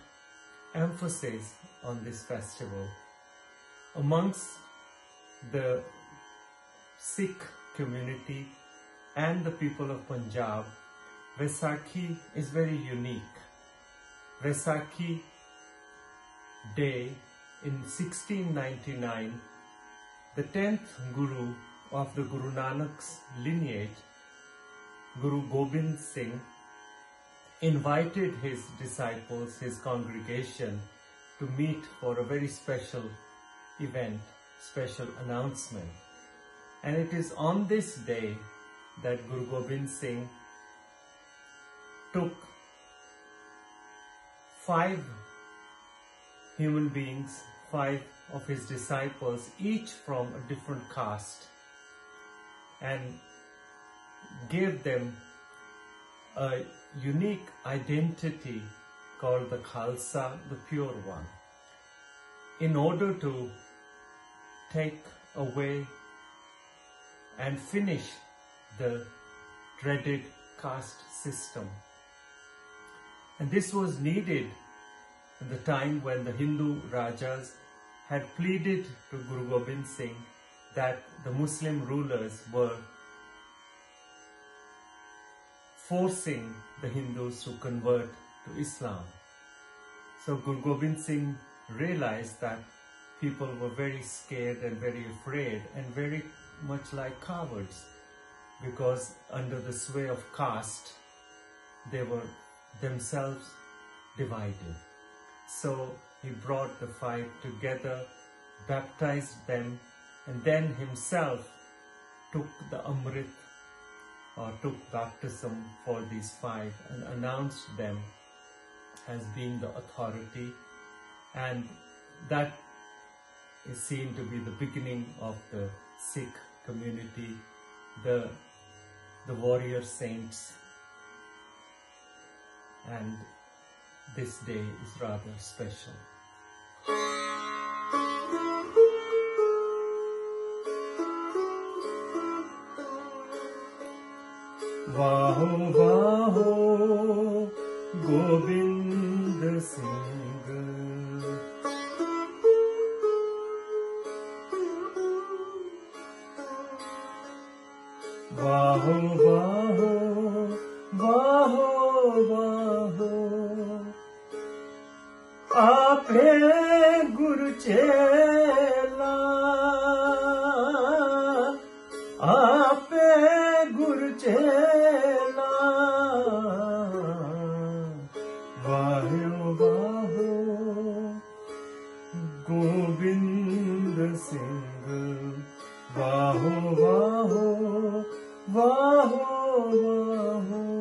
emphasis on this festival. Amongst the Sikh community and the people of Punjab, Vaisakhi is very unique. Vaisakhi Day in 1699, the 10th Guru of the Guru Nanak's lineage, Guru Gobind Singh, invited his disciples, his congregation, to meet for a very special event, special announcement. And it is on this day that Guru Gobind Singh took 5 human beings, 5 of his disciples, each from a different caste, and gave them a unique identity called the Khalsa, the Pure One, in order to take away and finish the dreaded caste system. And this was needed at the time when the Hindu Rajas had pleaded to Guru Gobind Singh that the Muslim rulers were forcing the Hindus to convert to Islam. So Guru Gobind Singh realized that people were very scared and very afraid and very much like cowards, because under the sway of caste, they were themselves divided. So he brought the 5 together, baptized them, and then himself took the Amrit, or took baptism for these 5, and announced them as being the authority. And that is seen to be the beginning of the Sikh community, the warrior saints. And this day is rather special. Vaho Vaho Gobind Singh, Vaho Vaho Vaho Vaho, Aaphe Guru Chela, Aaphe Guru Chela, Vaho Vaho Gobind Singh, Vaho Vaho Vaho Vaho.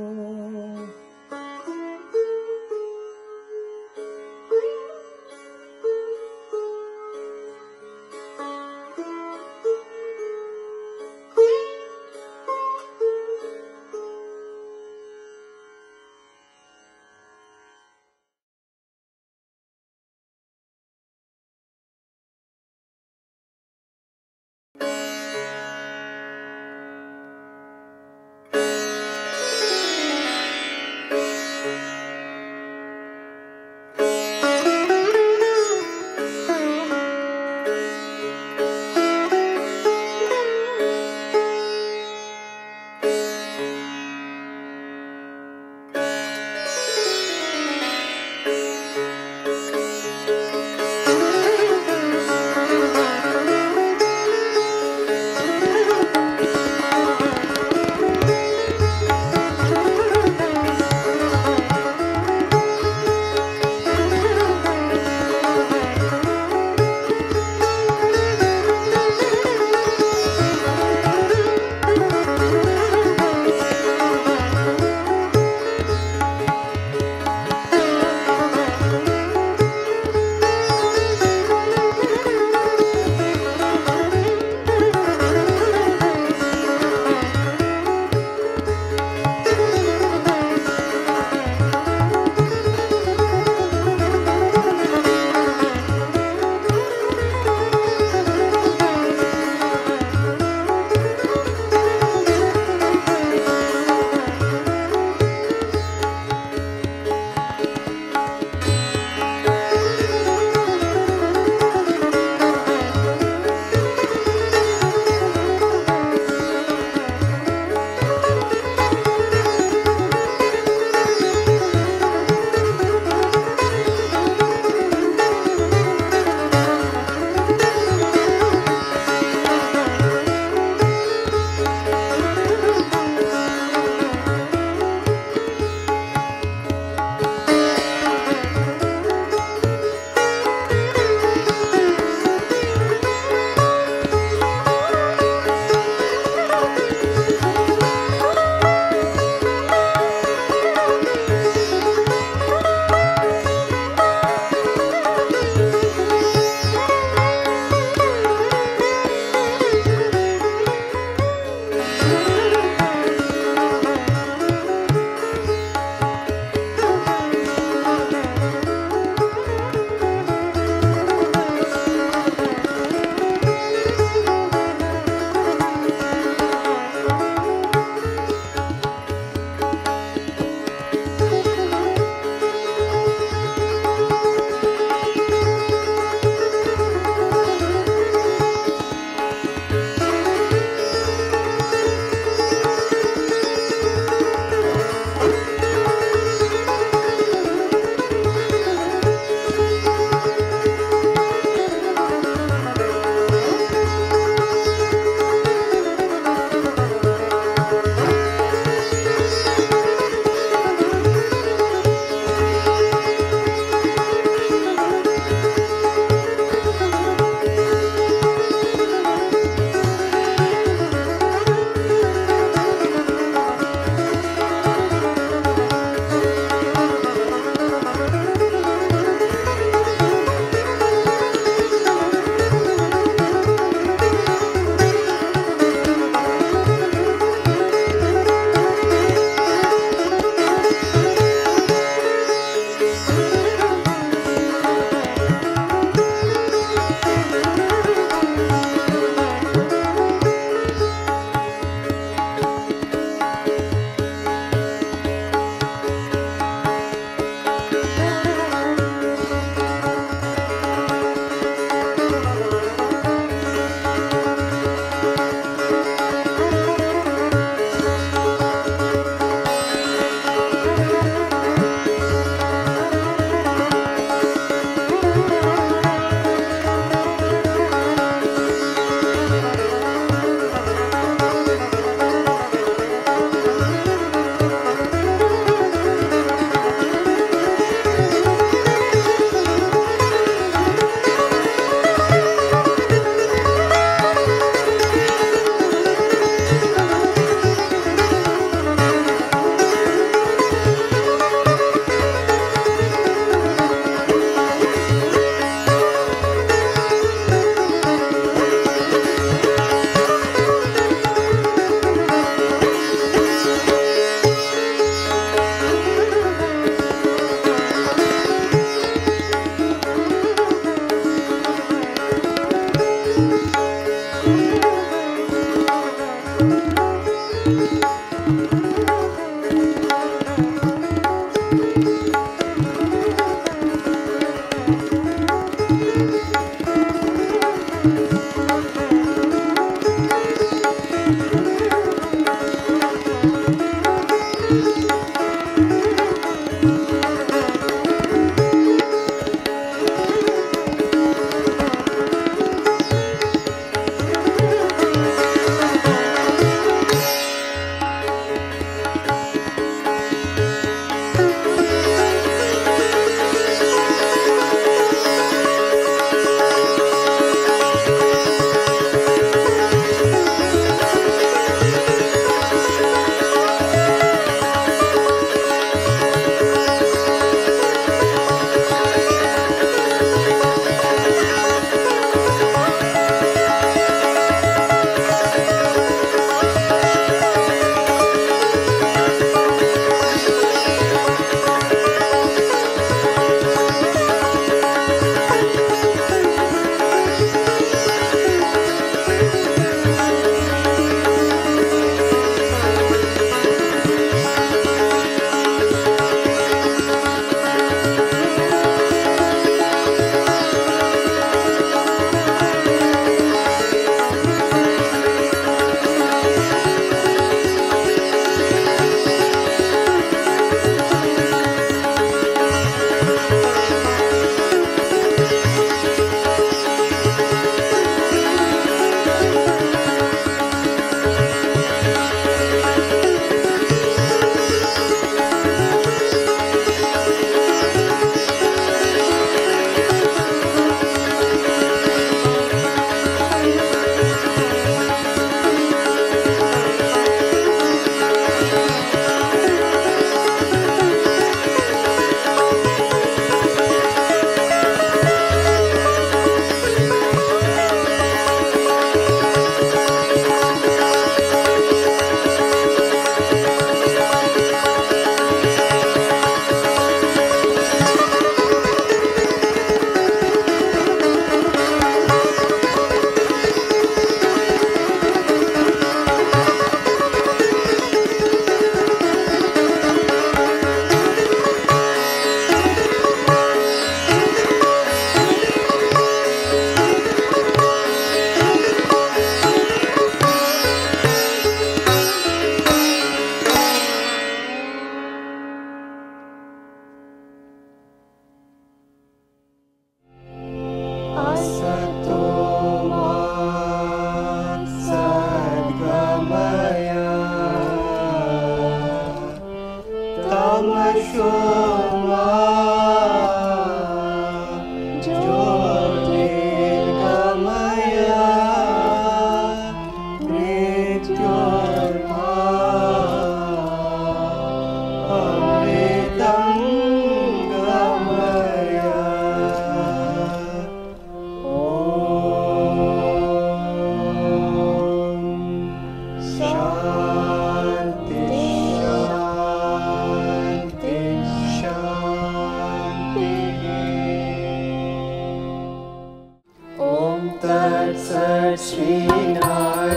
Sri Narayana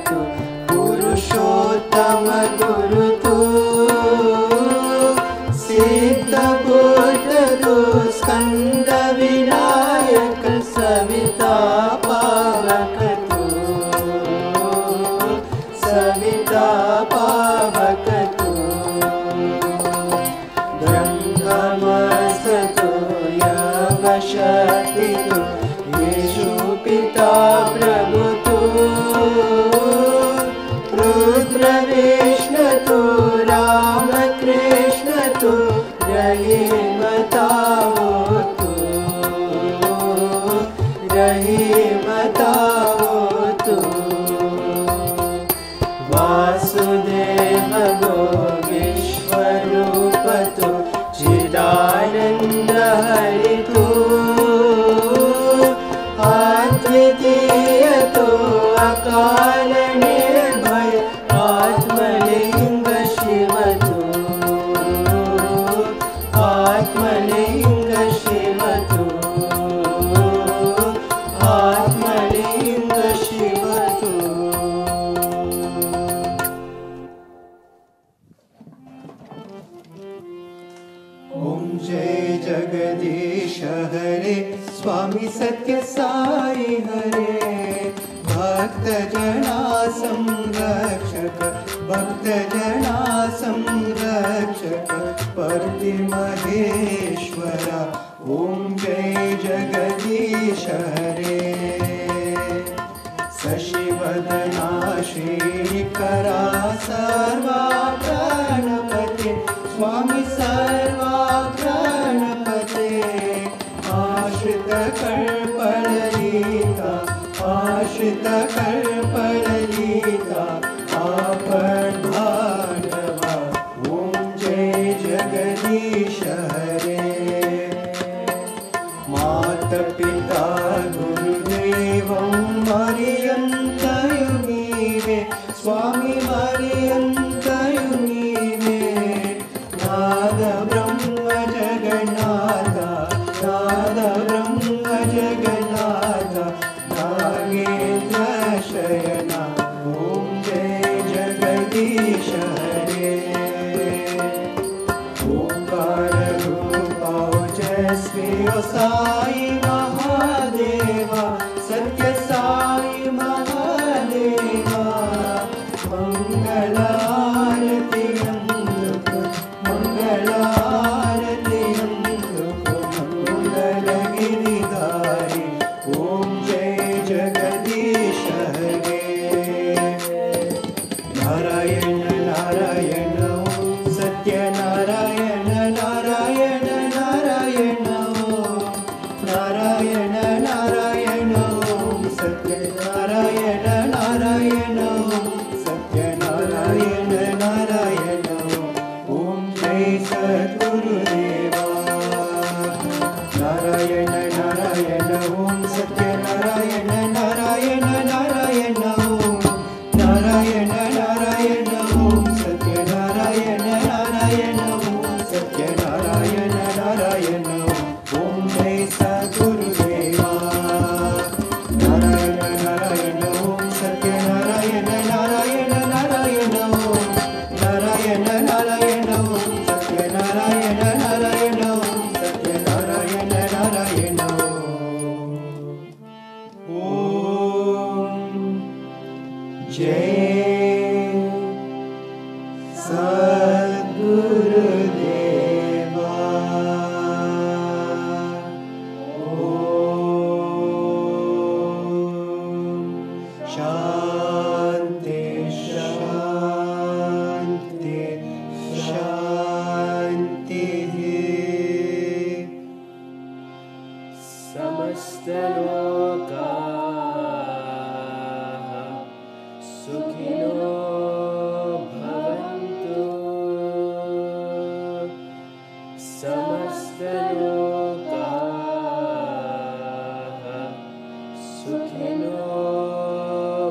तू पुरुषोत्तम गुरु तू सिद्धबुद्ध तू स्कंद विनायक सविता पावक तू सविता पावक तू ब्रह्ममस्त तू यवशक्ति तू येषु पिता प्रभु तू रुद्र विष्णु तू राम कृष्ण तू रहीमताओ तू रहीमताओ तू वासुदेव गो विश्वरूप तू चिदानंद हरि तू अद्वितीय तू अकाल निर्भय आत्मलिंग शिव तू आत्मलिंग शिव तू आत्मलिंग शिव तू। ओम जय जगदीश हरे स्वामी सत्य साई हरे भक्त जना संरक्षक भक्त जना संरक्षक परति महेश्वरा ओम जय जगदीश हरे शशिवदना श्रीकरा सर्वा प्राणपते स्वामी सर्वा प्राणपते आश्रित कर्पणलीता आश्रित कर्पणलीता आपद्भानवा ओम जय जगदीश हरे माता पिता गुरुदेवं मर्यन्तयुमीवे स्वामी मर्यन्तयुमीवे नाद ब्रह्म जगन्नाथ नाद ब्रह्म जगन्नाथ नागेन्द्र शयना ओम जय जगदीश हरे ओंकार रूप ओजस्वी ओ साई महादेवा सत्य साई महादेवा मंगलारति नंदुक मंगलारति नंदुक मंगल गिरिधारी ओम जय जगदीश हरे नारायण नारायण ओम सत्य नारायण नारायण नारायण ओम नारायण नारायण ओम सत्य नारायण नारायण ओम सत्य नारायण नारायण ओम जय सद्गुरुदेवा नारायण नारायण ओम सत्य नारायण नारायण नारायण ओम नारायण नारायण ओम सत्य नारायण नारायण ओम सत्य नारायण नारायण ओम जय सद्गुरुदेवा नारायण नारायण ओम सत्य नारायण नारायण नारायण ओम नारायण नारायण ओम सत्य नारायण नारायण ओम सत्य नारायण नारायण ओम जय सद्गुरुदेवा ओम शांति शांति शांति समस्त लोकाः सुखिनो भवन्तु समस्त लोकाः सुखिनो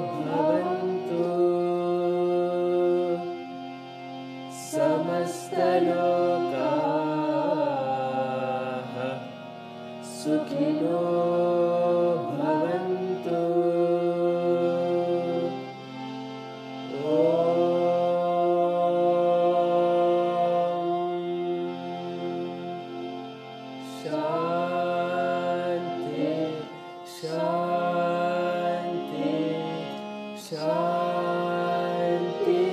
भवन्तु समस्त लोकाः सुखिनो भवन्तु शांति शांति शांति।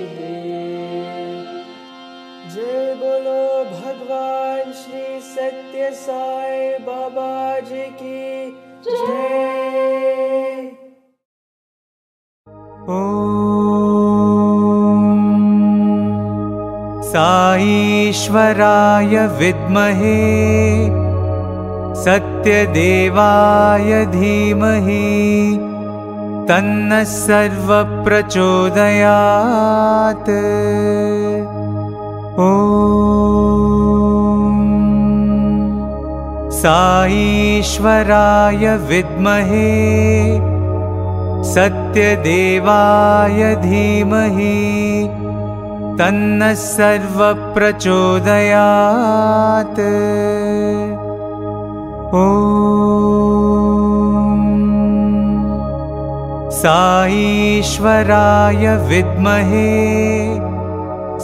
जय बोलो भगवान श्री सत्य साई बाबा जी की जय। साईश्वराय विद्महे सत्यदेवाय धीमहि तन्नः सर्वः प्रचोदयात्। ॐ साईश्वराय विद्महे सत्यदेवाय धीमहि तन्नः सर्वः प्रचोदयात्। ॐ साईश्वराय विद्महे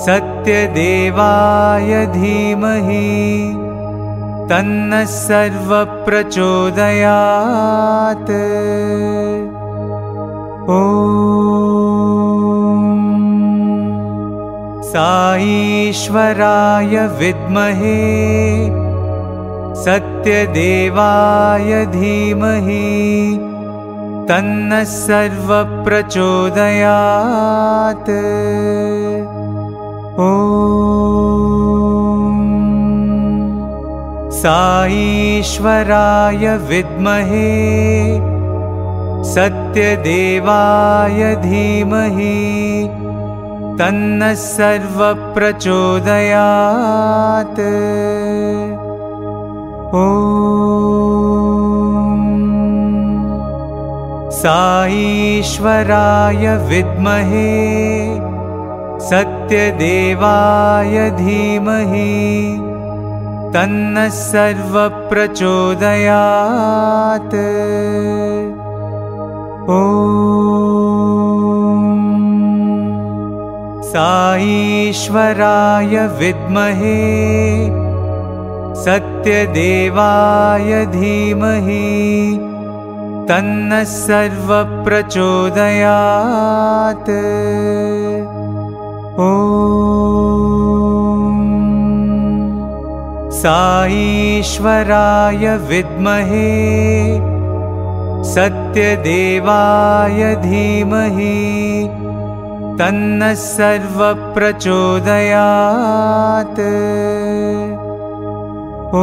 सत्यदेवाय धीमहि तन्नः सर्वः प्रचोदयात्। ॐ साईश्वराय विद्महे सत्यदेवाय धीमहि तन्नः सर्वः प्रचोदयात्। ॐ साईश्वराय विद्महे सत्यदेवाय धीमहि तन्नः सर्वः प्रचोदयात्। ॐ साईश्वराय विद्महे सत्यदेवाय धीमहि तन्नः सर्वः प्रचोदयात्। ॐ साईश्वराय विद्महे सत्यदेवाय धीमहि तन्नः सर्वः प्रचोदयात्। ॐ साईश्वराय विद्महे सत्यदेवाय धीमहि तन्नः सर्वः प्रचोदयात्। ॐ